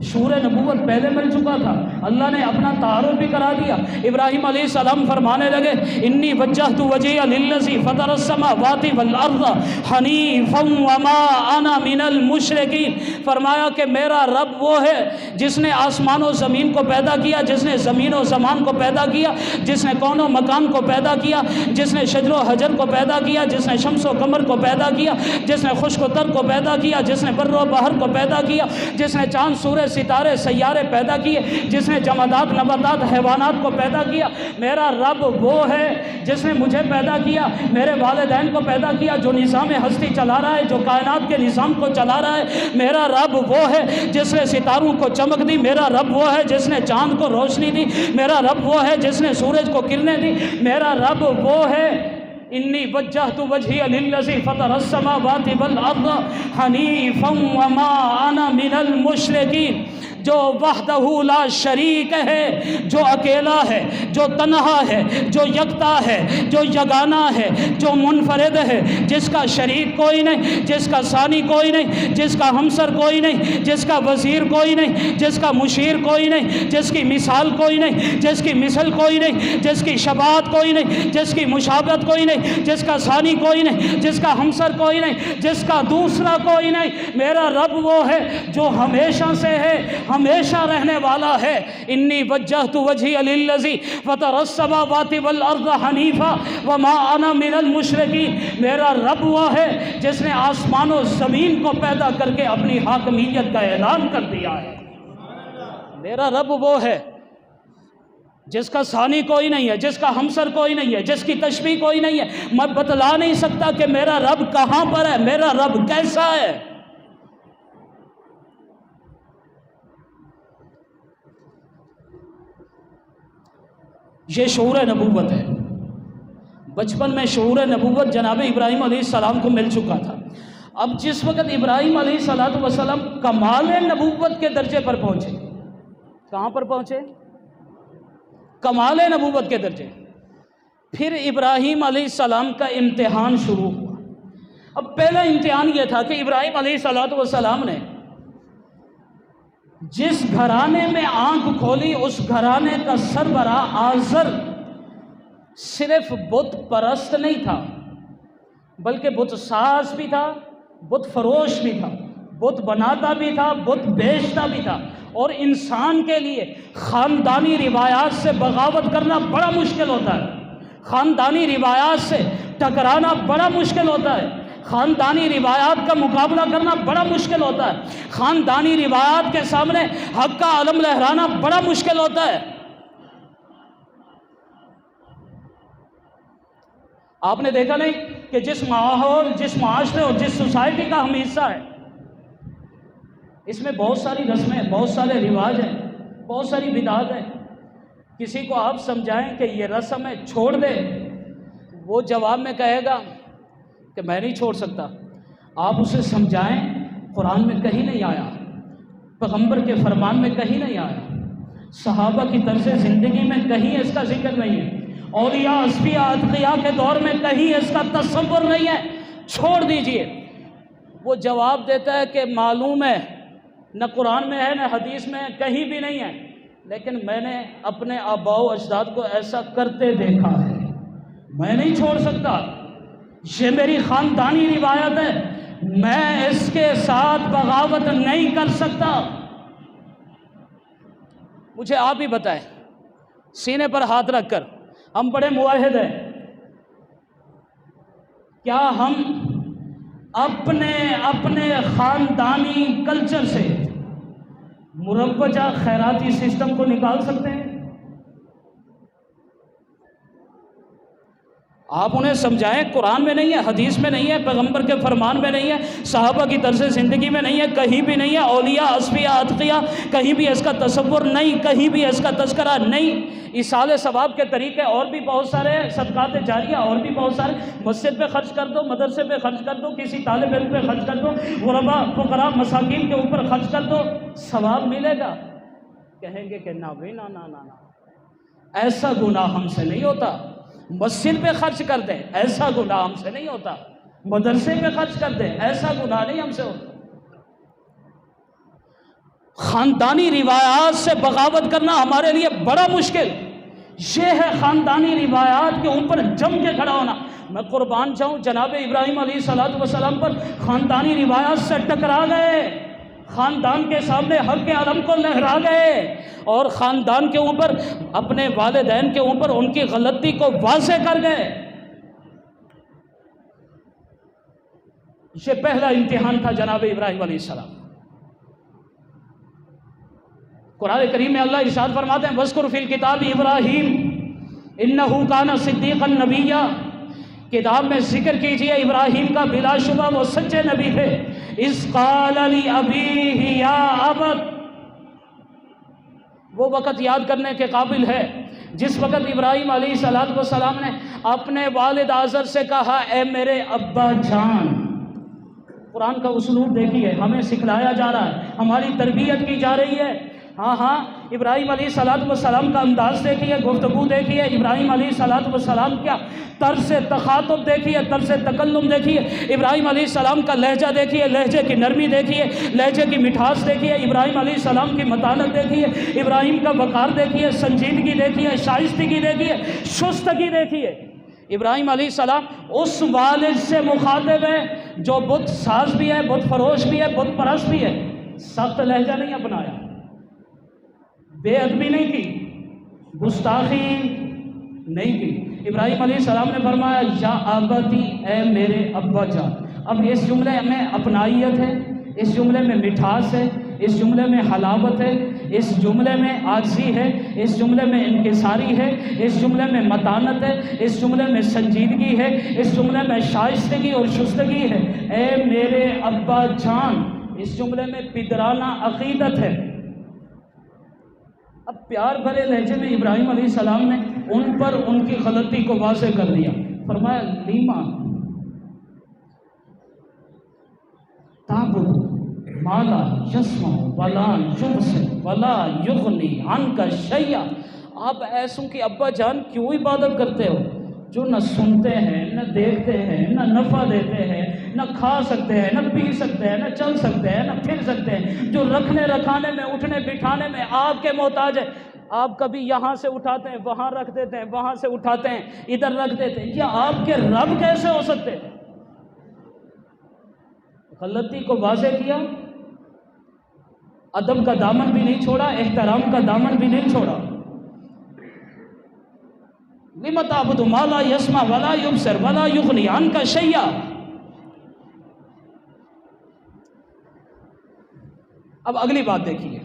شور نبوت پہلے مل چکا تھا، اللہ نے اپنا تعارف بھی کرا دیا۔ ابراہیم علیہ السلام فرمانے لگے انی وجہت وجہی للذی فطر السماوات والارض حنیفا وما انا من المشرکین، فرمایا کہ میرا رب وہ ہے جس نے آسمان و زمین کو پیدا کیا، جس نے زمین و زمان کو پیدا کیا، جس نے کون و مکان کو پیدا کیا، جس نے شجر و حجر کو پیدا کیا، جس نے شمس و قمر کو پیدا کیا، جس نے خشک و تر کو پیدا کیا، جس نے بر و بحر کو پیدا کیا، جس نے چاند سورج ستارے سیارے پیدا کیے، جس نے جمادات نباتات حیوانات کو پیدا کیا۔ میرا رب وہ ہے جس نے مجھے پیدا کیا، میرے والدین کو پیدا کیا، جو نظام ہستی چلا رہا ہے، جو کائنات کے نظام کو چلا رہا ہے۔ میرا رب وہ ہے جس نے ستاروں کو چمک دی، میرا رب وہ ہے جس نے چاند کو روشنی دی، میرا رب وہ ہے جس نے سورج کو کرنیں دی، میرا رب وہ ہے انی وجہت وجہی للذی فطر السماوات والارض حنیفا وما انا من المشرکین، جو وحدہ لا شریک ہے، جو اکیلا ہے، جو تنہا ہے، جو یکتا ہے، جو یگانہ ہے، جو منفرد ہے، جس کا شریک کوئی نہیں، جس کا ثانی کوئی نہیں، جس کا ہمسر کوئی نہیں، جس کا وزیر کوئی نہیں، جس کا مشیر کوئی نہیں، جس کی مثال کوئی نہیں، جس کی مثل کوئی نہیں، جس کی شباہت کوئی نہیں، جس کی مشابہت کوئی نہیں، جس کا ثانی کوئی نہیں، جس کا ہمسر کوئی نہیں، جس کا دوسرا کوئی نہیں۔ میرا رب وہ ہے جو ہمیشہ سے ہے، ہمیشہ رہنے والا ہے۔ انی وجہت وجہی للذی فطر السماوات والارض حنیفا وما انا من المشرکین، میرا رب وہ ہے جس نے آسمان و زمین کو پیدا کر کے اپنی حاکمیت کا اعلان کر دیا ہے۔ میرا رب وہ ہے جس کا ثانی کوئی نہیں ہے، جس کا ہمسر کوئی نہیں ہے، جس کی تشبیہ کوئی نہیں ہے۔ میں بتلا نہیں سکتا کہ میرا رب کہاں پر ہے، میرا رب کیسا ہے۔ یہ شعور نبوت ہے۔ بچپن میں شعور نبوت جناب ابراہیم علیہ السلام کو مل چکا تھا۔ اب جس وقت ابراہیم علیہ السلام کمال نبوت کے درجے پر پہنچے، کہاں پر پہنچے؟ کمال نبوت کے درجے۔ پھر ابراہیم علیہ السلام کا امتحان شروع ہوا۔ اب پہلا امتحان یہ تھا کہ ابراہیم علیہ السلام نے جس گھرانے میں آنکھ کھولی، اس گھرانے کا سربراہ آزر صرف بت پرست نہیں تھا، بلکہ بت ساز بھی تھا، بت فروش بھی تھا، بت بناتا بھی تھا، بت بیچتا بھی تھا، اور انسان کے لیے خاندانی روایات سے بغاوت کرنا بڑا مشکل ہوتا ہے، خاندانی روایات سے ٹکرانا بڑا مشکل ہوتا ہے، خاندانی روایات کا مقابلہ کرنا بڑا مشکل ہوتا ہے، خاندانی روایات کے سامنے حق کا علم لہرانا بڑا مشکل ہوتا ہے۔ آپ نے دیکھا نہیں کہ جس ماحول، جس معاشرے اور جس سوسائٹی کا ہم حصہ ہے، اس میں بہت ساری رسمیں، بہت سارے رواج ہیں، بہت ساری بدعات ہیں۔ کسی کو آپ سمجھائیں کہ یہ رسم ہے چھوڑ دے، وہ جواب میں کہے گا کہ میں نہیں چھوڑ سکتا۔ آپ اسے سمجھائیں، قرآن میں کہیں نہیں آیا، پیغمبر کے فرمان میں کہیں نہیں آیا، صحابہ کی طرز زندگی میں کہیں اس کا ذکر نہیں ہے، اولیاء، اصفیاء، اتقیاء کے دور میں کہیں اس کا تصور نہیں ہے، چھوڑ دیجئے۔ وہ جواب دیتا ہے کہ معلوم ہے، نہ قرآن میں ہے نہ حدیث میں ہے، کہیں بھی نہیں ہے، لیکن میں نے اپنے آباء و اجداد کو ایسا کرتے دیکھا ہے، میں نہیں چھوڑ سکتا، یہ میری خاندانی روایت ہے، میں اس کے ساتھ بغاوت نہیں کر سکتا۔ مجھے آپ ہی بتائیں، سینے پر ہاتھ رکھ کر، ہم بڑے موحد ہیں، کیا ہم اپنے خاندانی کلچر سے مروجہ خیراتی سسٹم کو نکال سکتے ہیں؟ آپ انہیں سمجھائیں، قرآن میں نہیں ہے، حدیث میں نہیں ہے، پیغمبر کے فرمان میں نہیں ہے، صحابہ کی طرز زندگی میں نہیں ہے، کہیں بھی نہیں ہے، اولیاء، اصفیاء، اتقیاء، کہیں بھی اس کا تصور نہیں، کہیں بھی اس کا تذکرہ نہیں۔ ایصال ثواب کے طریقے اور بھی بہت سارے ہیں، صدقات جاریہ اور بھی بہت سارے، مسجد پہ خرچ کر دو، مدرسے پہ خرچ کر دو، کسی طالب علم پہ خرچ کر دو، غرباء، فقراء، مساکین کے اوپر خرچ کر دو، ثواب ملے گا۔ کہیں گے کہ نہ بھائی، نہ، ایسا گناہ ہم سے نہیں ہوتا۔ مسجد پہ خرچ کر دیں، ایسا گناہ ہم سے نہیں ہوتا، مدرسے پہ خرچ کر دیں، ایسا گناہ نہیں ہم سے ہوتا۔ خاندانی روایات سے بغاوت کرنا ہمارے لیے بڑا مشکل، یہ ہے خاندانی روایات کے اوپر جم کے کھڑا ہونا۔ میں قربان جاؤں، جناب ابراہیم علیہ السلام پر خاندانی روایات سے ٹکرا گئے، خاندان کے سامنے حق کے علم کو لہرا گئے، اور خاندان کے اوپر، اپنے والدین کے اوپر ان کی غلطی کو واضح کر گئے۔ یہ پہلا امتحان تھا جناب ابراہیم علیہ السلام۔ قرآن کریم میں اللہ ارشاد فرماتے ہیں، وَاذْكُرْ فِي الْكِتَابِ إِبْرَاهِيمَ إِنَّهُ كَانَ صِدِّيقًا نَبِيًّا، کتاب میں ذکر کیجئے ابراہیم کا، بلا شبہ وہ سچے نبی تھے۔ اِذْ قَالَ لِأَبِيهِ يَا أَبَتِ، وہ وقت یاد کرنے کے قابل ہے جس وقت ابراہیم علیہ السلام نے اپنے والد آزر سے کہا، اے میرے ابا جان۔ قرآن کا اسلوب دیکھیے، ہمیں سکھلایا جا رہا ہے، ہماری تربیت کی جا رہی ہے۔ ہاں، ابراہیم علیہ السلام کا انداز دیکھیے، گفتگو دیکھیے، ابراہیم علیہ السلام کیا طرز تخاطب دیکھیے، طرز تکلم دیکھیے، ابراہیم علیہ السلام کا لہجہ دیکھیے، لہجے کی نرمی دیکھیے، لہجے کی مٹھاس دیکھیے، ابراہیم علیہ السلام کی متانت دیکھیے، ابراہیم کا وقار دیکھیے، سنجیدگی دیکھیے، شائستگی دیکھیے، شستگی دیکھیے۔ ابراہیم علیہ السلام اس والد سے مخاطب ہے جو بت ساز بھی ہے، بت فروش بھی ہے، بت پرست بھی ہے۔ سخت لہجہ نہیں اپنایا، بے ادبی نہیں کی، گستاخی نہیں کی۔ ابراہیم علیہ السلام نے فرمایا، یا ابتی، اے میرے ابا جان۔ اب اس جملے میں اپنائیت ہے، اس جملے میں مٹھاس ہے، اس جملے میں حلاوت ہے، اس جملے میں عاجزی ہے، اس جملے میں انکساری ہے، اس جملے میں متانت ہے، اس جملے میں سنجیدگی ہے، اس جملے میں شائستگی اور شستگی ہے۔ اے میرے ابا جان، اس جملے میں پدرانہ عقیدت ہے۔ اب پیار بھرے لہجے میں ابراہیم علیہ السلام نے ان پر ان کی غلطی کو واضح کر دیا۔ فرمایا، لیما تعبد ما لا یسمع ولا یبصر ولا یغنی عنک شیئا، آپ ایسوں کی ابا جان کیوں عبادت کرتے ہو جو نہ سنتے ہیں، نہ دیکھتے ہیں، نہ نفع دیتے ہیں، نہ کھا سکتے ہیں، نہ پی سکتے ہیں، نہ چل سکتے ہیں، نہ پھر سکتے ہیں، جو رکھنے رکھانے میں، اٹھنے بٹھانے میں آپ کے محتاج ہیں۔ آپ کبھی یہاں سے اٹھاتے ہیں، وہاں رکھ دیتے ہیں، وہاں سے اٹھاتے ہیں، ادھر رکھ دیتے ہیں، یہ آپ کے رب کیسے ہو سکتے ہیں؟ غلطی کو واضح کیا، ادب کا دامن بھی نہیں چھوڑا، احترام کا دامن بھی نہیں چھوڑا۔ لم تعبد ما لا يسمع ولا يبصر ولا يغني عنك شيئا۔ اب اگلی بات دیکھیے،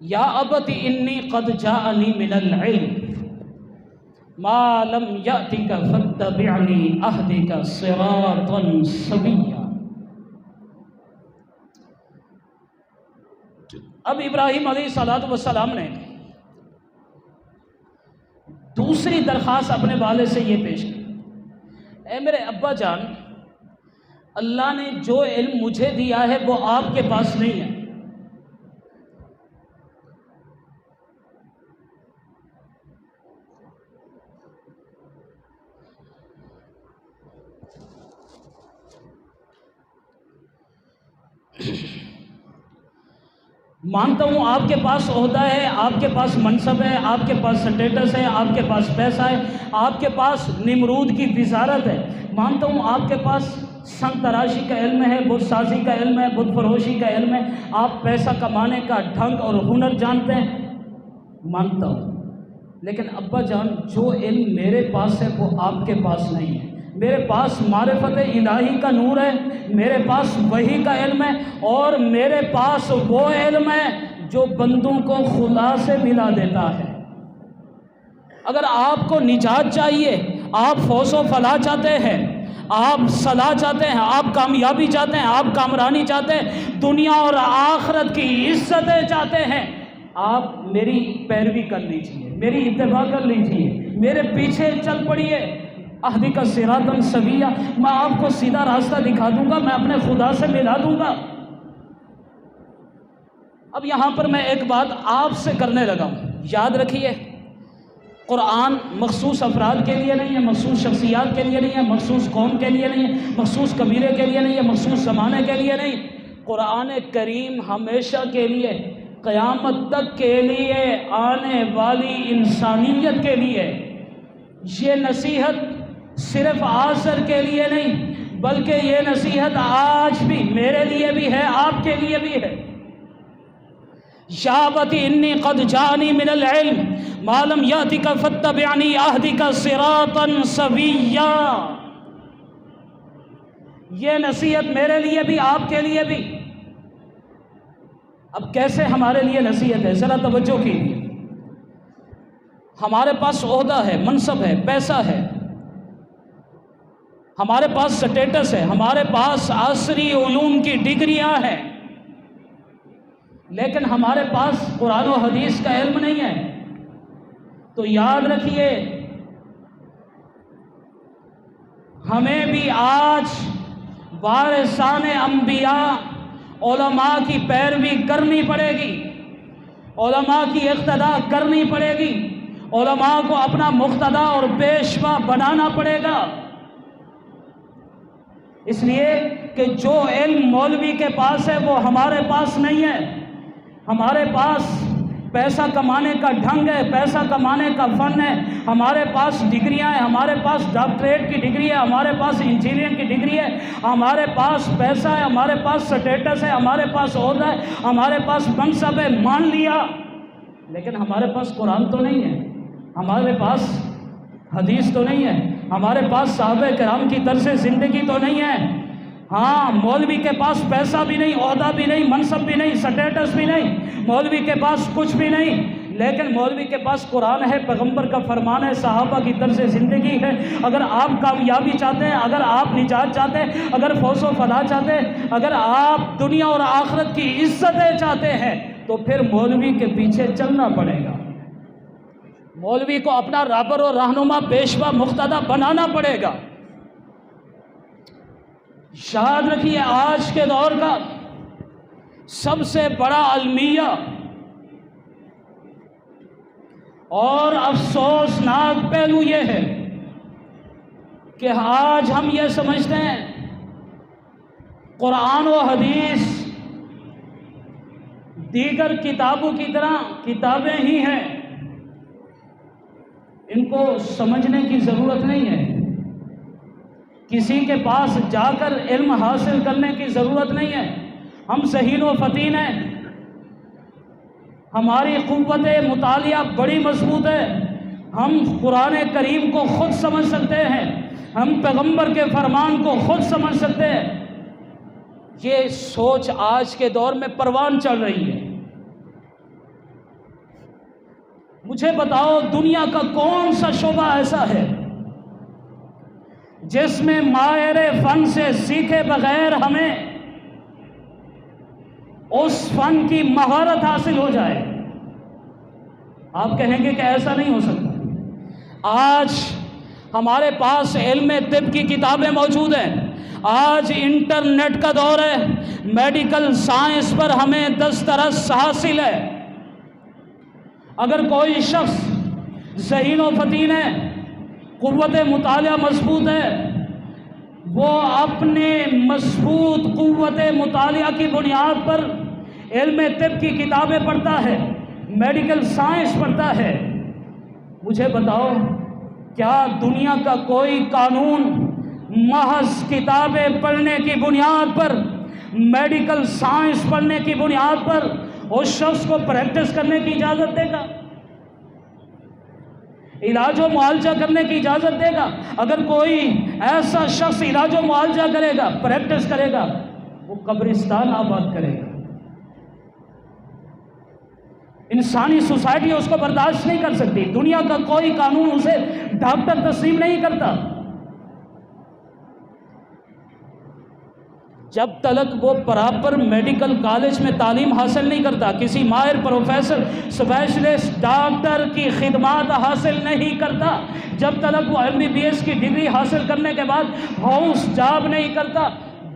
یا ابت انی قد جاءنی من العلم ما لم یأتک فاتبعنی اہدک صراطا سویا۔ اب ابراہیم علیہ السلام نے دوسری درخواست اپنے والد سے یہ پیش کی، اے میرے ابا جان، اللہ نے جو علم مجھے دیا ہے وہ آپ کے پاس نہیں ہے، مانتا ہوں آپ کے پاس عہدہ ہے، آپ کے پاس منصب ہے، آپ کے پاس سٹیٹس ہے، آپ کے پاس پیسہ ہے، آپ کے پاس نمرود کی وزارت ہے، مانتا ہوں آپ کے پاس سنگ تراشی کا علم ہے، بت سازی کا علم ہے، بت فروشی کا علم ہے، آپ پیسہ کمانے کا ڈھنگ اور ہنر جانتے ہیں، مانتا ہوں، لیکن ابا جان جو علم میرے پاس ہے وہ آپ کے پاس نہیں ہے۔ میرے پاس معرفت الہی کا نور ہے، میرے پاس وحی کا علم ہے، اور میرے پاس وہ علم ہے جو بندوں کو خدا سے ملا دیتا ہے۔ اگر آپ کو نجات چاہیے، آپ فوز و فلاح چاہتے ہیں، آپ صلاح چاہتے ہیں، آپ کامیابی چاہتے ہیں، آپ کامرانی چاہتے ہیں، دنیا اور آخرت کی عزتیں چاہتے ہیں، آپ میری پیروی کر لیجئے، میری اتباع کر لیجئے، میرے پیچھے چل پڑیے۔ اہدک صراطا سویا، میں آپ کو سیدھا راستہ دکھا دوں گا، میں اپنے خدا سے ملا دوں گا۔ اب یہاں پر میں ایک بات آپ سے کرنے لگا ہوں، یاد رکھیے، قرآن مخصوص افراد کے لیے نہیں ہے، مخصوص شخصیات کے لیے نہیں ہے، مخصوص قوم کے لیے نہیں ہے، مخصوص قبیلے کے لیے نہیں ہے، مخصوص زمانے کے لیے نہیں۔ قرآن کریم ہمیشہ کے لیے، قیامت تک کے لیے، آنے والی انسانیت کے لیے۔ یہ نصیحت صرف عصر کے لیے نہیں، بلکہ یہ نصیحت آج بھی میرے لیے بھی ہے، آپ کے لیے بھی ہے۔ یا ابت انی قد جاءنی من العلم ما لم یأتک فاتبعنی اہدک صراطا سویا۔ یہ نصیحت میرے لیے بھی، آپ کے لیے بھی۔ اب کیسے ہمارے لیے نصیحت ہے، ذرا توجہ کیجیے۔ ہمارے پاس عہدہ ہے، منصب ہے، پیسہ ہے، ہمارے پاس سٹیٹس ہے، ہمارے پاس عصری علوم کی ڈگریاں ہیں، لیکن ہمارے پاس قرآن و حدیث کا علم نہیں ہے۔ تو یاد رکھیے، ہمیں بھی آج وارثان انبیاء علماء کی پیروی کرنی پڑے گی، علماء کی اقتداء کرنی پڑے گی، علماء کو اپنا مقتدی اور پیشوا بنانا پڑے گا۔ اس لیے کہ جو علم مولوی کے پاس ہے وہ ہمارے پاس نہیں ہے۔ ہمارے پاس پیسہ کمانے کا ڈھنگ ہے، پیسہ کمانے کا فن ہے، ہمارے پاس ڈگریاں ہیں، ہمارے پاس ڈاکٹریٹ کی ڈگری ہے، ہمارے پاس انجینئرنگ کی ڈگری ہے، ہمارے پاس پیسہ ہے، ہمارے پاس سٹیٹس ہے، ہمارے پاس عہدہ ہے، ہمارے پاس منصب ہے، مان لیا، لیکن ہمارے پاس قرآن تو نہیں ہے، ہمارے پاس حدیث تو نہیں ہے، ہمارے پاس صحابہ کرام کی طرز زندگی تو نہیں ہے۔ ہاں، مولوی کے پاس پیسہ بھی نہیں، عہدہ بھی نہیں، منصب بھی نہیں، سٹیٹس بھی نہیں، مولوی کے پاس کچھ بھی نہیں، لیکن مولوی کے پاس قرآن ہے، پیغمبر کا فرمان ہے، صحابہ کی طرز زندگی ہے۔ اگر آپ کامیابی چاہتے ہیں، اگر آپ نجات چاہتے ہیں، اگر فوز و فلاح چاہتے ہیں، اگر آپ دنیا اور آخرت کی عزتیں چاہتے ہیں، تو پھر مولوی کے پیچھے چلنا پڑے گا، مولوی کو اپنا رہبر اور رہنما، پیشوا، مقتدی بنانا پڑے گا۔ یاد رکھیے، آج کے دور کا سب سے بڑا المیہ اور افسوسناک پہلو یہ ہے کہ آج ہم یہ سمجھتے ہیں قرآن و حدیث دیگر کتابوں کی طرح کتابیں ہی ہیں، ان کو سمجھنے کی ضرورت نہیں ہے۔ کسی کے پاس جا کر علم حاصل کرنے کی ضرورت نہیں ہے. ہم ذہین و فطین ہیں، ہماری قوت مطالعہ بڑی مضبوط ہے، ہم قرآن کریم کو خود سمجھ سکتے ہیں، ہم پیغمبر کے فرمان کو خود سمجھ سکتے ہیں. یہ سوچ آج کے دور میں پروان چل رہی ہے. مجھے بتاؤ دنیا کا کون سا شعبہ ایسا ہے جس میں ماہر فن سے سیکھے بغیر ہمیں اس فن کی مہارت حاصل ہو جائے؟ آپ کہیں گے کہ ایسا نہیں ہو سکتا. آج ہمارے پاس علم طب کی کتابیں موجود ہیں، آج انٹرنیٹ کا دور ہے، میڈیکل سائنس پر ہمیں دسترس حاصل ہے. اگر کوئی شخص ذہین و فطین ہے، قوت مطالعہ مضبوط ہے، وہ اپنے مضبوط قوت مطالعہ کی بنیاد پر علم طب کی کتابیں پڑھتا ہے، میڈیکل سائنس پڑھتا ہے. مجھے بتاؤ کیا دنیا کا کوئی قانون محض کتابیں پڑھنے کی بنیاد پر، میڈیکل سائنس پڑھنے کی بنیاد پر اس شخص کو پریکٹس کرنے کی اجازت دے گا، علاج و معالجہ کرنے کی اجازت دے گا؟ اگر کوئی ایسا شخص علاج و معالجہ کرے گا، پریکٹس کرے گا، وہ قبرستان آباد کرے گا. انسانی سوسائٹی اس کو برداشت نہیں کر سکتی. دنیا کا کوئی قانون اسے ڈاکٹر تسلیم نہیں کرتا. جب تک وہ پراپر میڈیکل کالج میں تعلیم حاصل نہیں کرتا، کسی ماہر پروفیسر اسپیشلسٹ ڈاکٹر کی خدمات حاصل نہیں کرتا، جب تک وہ MBBS کی ڈگری حاصل کرنے کے بعد ہاؤس جاب نہیں کرتا،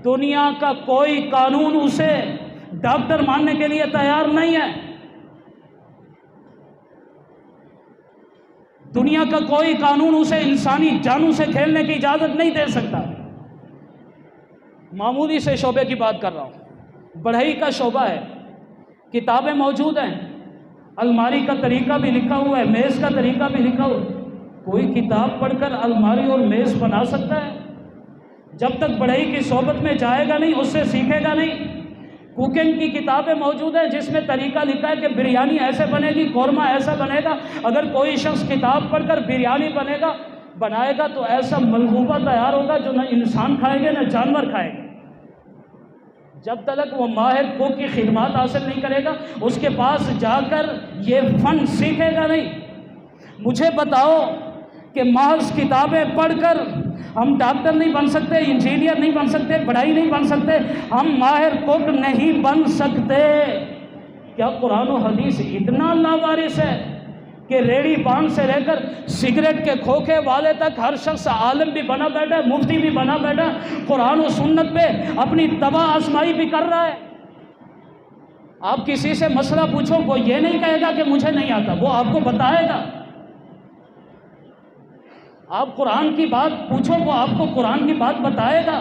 دنیا کا کوئی قانون اسے ڈاکٹر ماننے کے لیے تیار نہیں ہے. دنیا کا کوئی قانون اسے انسانی جانوں سے کھیلنے کی اجازت نہیں دے سکتا. معمولی سے شعبے کی بات کر رہا ہوں، بڑھئی کا شعبہ ہے، کتابیں موجود ہیں، الماری کا طریقہ بھی لکھا ہوا ہے، میز کا طریقہ بھی لکھا ہوا ہے. کوئی کتاب پڑھ کر الماری اور میز بنا سکتا ہے؟ جب تک بڑھئی کی صحبت میں جائے گا نہیں، اس سے سیکھے گا نہیں. کوکنگ کی کتابیں موجود ہیں جس میں طریقہ لکھا ہے کہ بریانی ایسے بنے گی، قورمہ ایسا بنے گا. اگر کوئی شخص کتاب پڑھ کر بریانی بنائے گا تو ایسا ملغوبہ تیار ہوگا جو نہ انسان کھائیں گے نہ جانور کھائیں گے. جب تک وہ ماہر کوک کی خدمات حاصل نہیں کرے گا، اس کے پاس جا کر یہ فن سیکھے گا نہیں. مجھے بتاؤ کہ محض کتابیں پڑھ کر ہم ڈاکٹر نہیں بن سکتے، انجینئر نہیں بن سکتے، بڑھئی نہیں بن سکتے، ہم ماہر کوک نہیں بن سکتے. کیا قرآن و حدیث اتنا لاوارث ہے کہ ریڑھی بان سے لے کر سگریٹ کے کھوکھے والے تک ہر شخص عالم بھی بنا بیٹھا ہے، مفتی بھی بنا بیٹھا ہے، قرآن و سنت پہ اپنی تباہ آزمائی بھی کر رہا ہے؟ آپ کسی سے مسئلہ پوچھو، وہ یہ نہیں کہے گا کہ مجھے نہیں آتا، وہ آپ کو بتائے گا. آپ قرآن کی بات پوچھو، وہ آپ کو قرآن کی بات بتائے گا.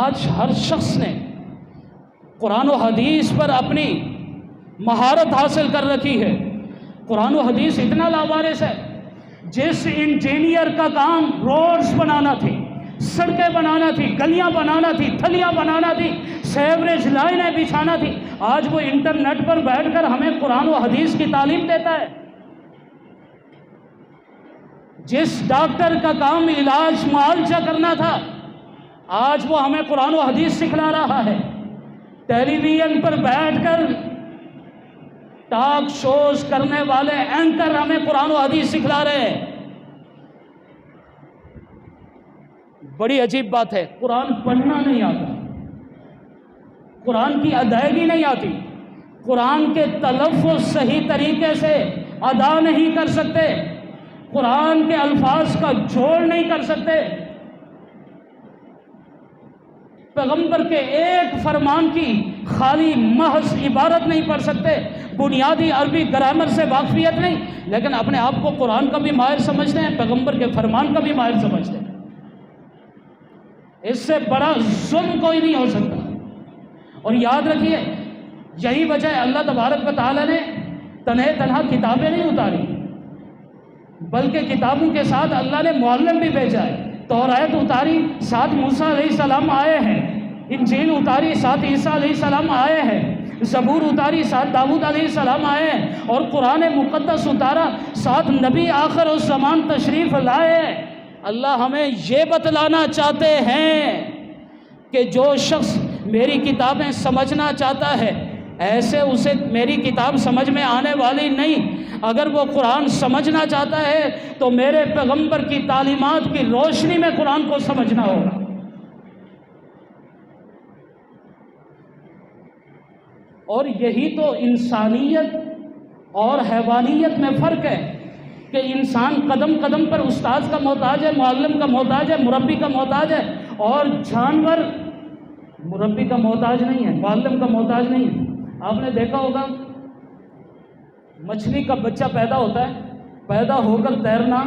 آج ہر شخص نے قرآن و حدیث پر اپنی مہارت حاصل کر رکھی ہے. قرآن و حدیث اتنا لاوارث ہے، جس انجینئر کا کام روڈز بنانا تھی، سڑکیں بنانا تھی، گلیاں بنانا تھی، تھلیاں بنانا تھی، سیوریج لائنیں بچھانا تھی، آج وہ انٹرنیٹ پر بیٹھ کر ہمیں قرآن و حدیث کی تعلیم دیتا ہے. جس ڈاکٹر کا کام علاج معالجہ کرنا تھا، آج وہ ہمیں قرآن و حدیث سکھلا رہا ہے. ٹیلی ویژن پر بیٹھ کر ٹاک شوز کرنے والے اینکر ہمیں قرآن و حدیث سکھلا رہے ہیں. بڑی عجیب بات ہے، قرآن پڑھنا نہیں آتا، قرآن کی ادائیگی نہیں آتی، قرآن کے تلفظ صحیح طریقے سے ادا نہیں کر سکتے، قرآن کے الفاظ کا جوڑ نہیں کر سکتے، پیغمبر کے ایک فرمان کی خالی محض عبارت نہیں پڑھ سکتے، بنیادی عربی گرامر سے واقفیت نہیں، لیکن اپنے آپ کو قرآن کا بھی ماہر سمجھتے ہیں، پیغمبر کے فرمان کا بھی ماہر سمجھتے ہیں. اس سے بڑا ظلم کوئی نہیں ہو سکتا. اور یاد رکھیے، یہی وجہ ہے اللہ تبارک و تعالیٰ نے تنہا کتابیں نہیں اتاری. بلکہ کتابوں کے ساتھ اللہ نے معلم بھی بھیجا ہے۔ توریت اتاری، ساتھ موسیٰ علیہ السلام آئے ہیں، انجیل اتاری، ساتھ عیسیٰ علیہ السلام آئے ہیں، زبور اتاری، ساتھ داؤد علیہ السلام آئے ہیں، اور قرآن مقدس اتارا، ساتھ نبی آخر الزمان تشریف لائے۔ اللہ ہمیں یہ بتلانا چاہتے ہیں کہ جو شخص میری کتابیں سمجھنا چاہتا ہے، ایسے اسے میری کتاب سمجھ میں آنے والی نہیں۔ اگر وہ قرآن سمجھنا چاہتا ہے تو میرے پیغمبر کی تعلیمات کی روشنی میں قرآن کو سمجھنا ہوگا۔ اور یہی تو انسانیت اور حیوانیت میں فرق ہے کہ انسان قدم قدم پر استاد کا محتاج ہے، معلم کا محتاج ہے، مربی کا محتاج ہے، اور جانور مربی کا محتاج نہیں ہے، معلم کا محتاج نہیں ہے۔ آپ نے دیکھا ہوگا مچھلی کا بچہ پیدا ہوتا ہے، پیدا ہو کر تیرنا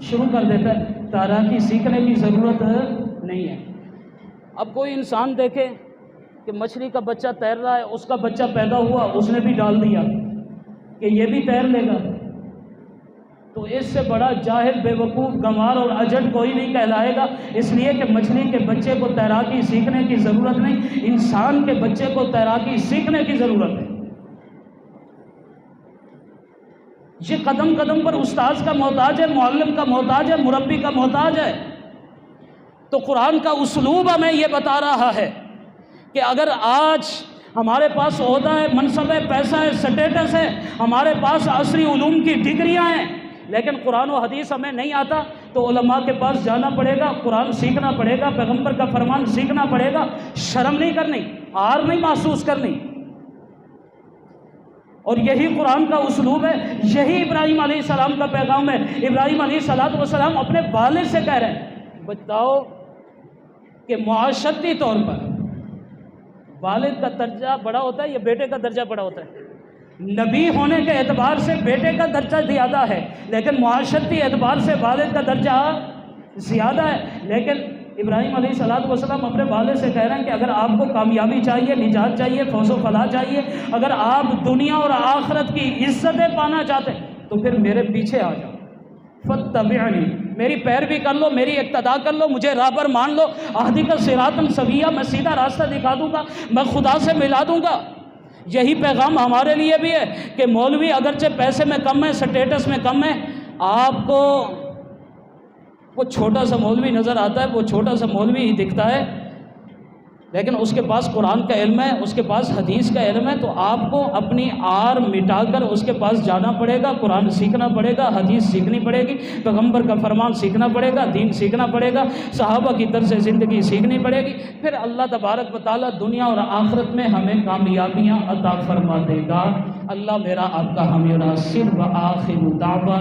شروع کر دیتا ہے، تیراکی سیکھنے کی ضرورت نہیں ہے۔ اب کوئی انسان دیکھے کہ مچھلی کا بچہ تیر رہا ہے، اس کا بچہ پیدا ہوا، اس نے بھی ڈال دیا کہ یہ بھی تیر لے گا، تو اس سے بڑا جاہل، بے وقوف، گنوار اور اجڑ کوئی نہیں کہلائے گا، اس لیے کہ مچھلی کے بچے کو تیراکی سیکھنے کی ضرورت نہیں، انسان کے بچے کو تیراکی سیکھنے کی ضرورت ہے۔ یہ قدم قدم پر استاذ کا محتاج ہے، معلم کا محتاج ہے، مربی کا محتاج ہے۔ تو قرآن کا اسلوب ہمیں یہ بتا رہا ہے کہ اگر آج ہمارے پاس عہدہ ہے، منصب ہے، پیسہ ہے، سٹیٹس ہے، ہمارے پاس عصری علوم کی ڈگریاں ہیں، لیکن قرآن و حدیث ہمیں نہیں آتا، تو علماء کے پاس جانا پڑے گا، قرآن سیکھنا پڑے گا، پیغمبر کا فرمان سیکھنا پڑے گا، شرم نہیں کرنی، عار نہیں محسوس کرنی۔ اور یہی قرآن کا اسلوب ہے، یہی ابراہیم علیہ السلام کا پیغام ہے۔ ابراہیم علیہ السلام اپنے والد سے کہہ رہے ہیں، بتاؤ کہ معاشرتی طور پر والد کا درجہ بڑا ہوتا ہے یا بیٹے کا درجہ بڑا ہوتا ہے؟ نبی ہونے کے اعتبار سے بیٹے کا درجہ زیادہ ہے، لیکن معاشرتی اعتبار سے والد کا درجہ زیادہ ہے۔ لیکن ابراہیم علیہ السلام اپنے والد سے کہہ رہے ہیں کہ اگر آپ کو کامیابی چاہیے، نجات چاہیے، فوز و فلاح چاہیے، اگر آپ دنیا اور آخرت کی عزتیں پانا چاہتے تو پھر میرے پیچھے آ جاؤ، فاتبعنی، میری پیروی کر لو، میری اقتداء کر لو، مجھے راہبر مان لو، اہدیک صراطا سویا، میں سیدھا راستہ دکھا دوں گا، میں خدا سے ملا دوں گا۔ یہی پیغام ہمارے لیے بھی ہے کہ مولوی اگرچہ پیسے میں کم ہے، سٹیٹس میں کم ہے، آپ کو وہ چھوٹا سا مولوی نظر آتا ہے، وہ چھوٹا سا مولوی ہی دکھتا ہے، لیکن اس کے پاس قرآن کا علم ہے، اس کے پاس حدیث کا علم ہے، تو آپ کو اپنی آر مٹا کر اس کے پاس جانا پڑے گا، قرآن سیکھنا پڑے گا، حدیث سیکھنی پڑے گی، پیغمبر کا فرمان سیکھنا پڑے گا، دین سیکھنا پڑے گا، صحابہ کی طرز زندگی سیکھنی پڑے گی، پھر اللہ تبارک و تعالیٰ دنیا اور آخرت میں ہمیں کامیابیاں عطا فرما دے گا۔ اللہ میرا آپ کا حامی و ناصر، وآخر دعوانا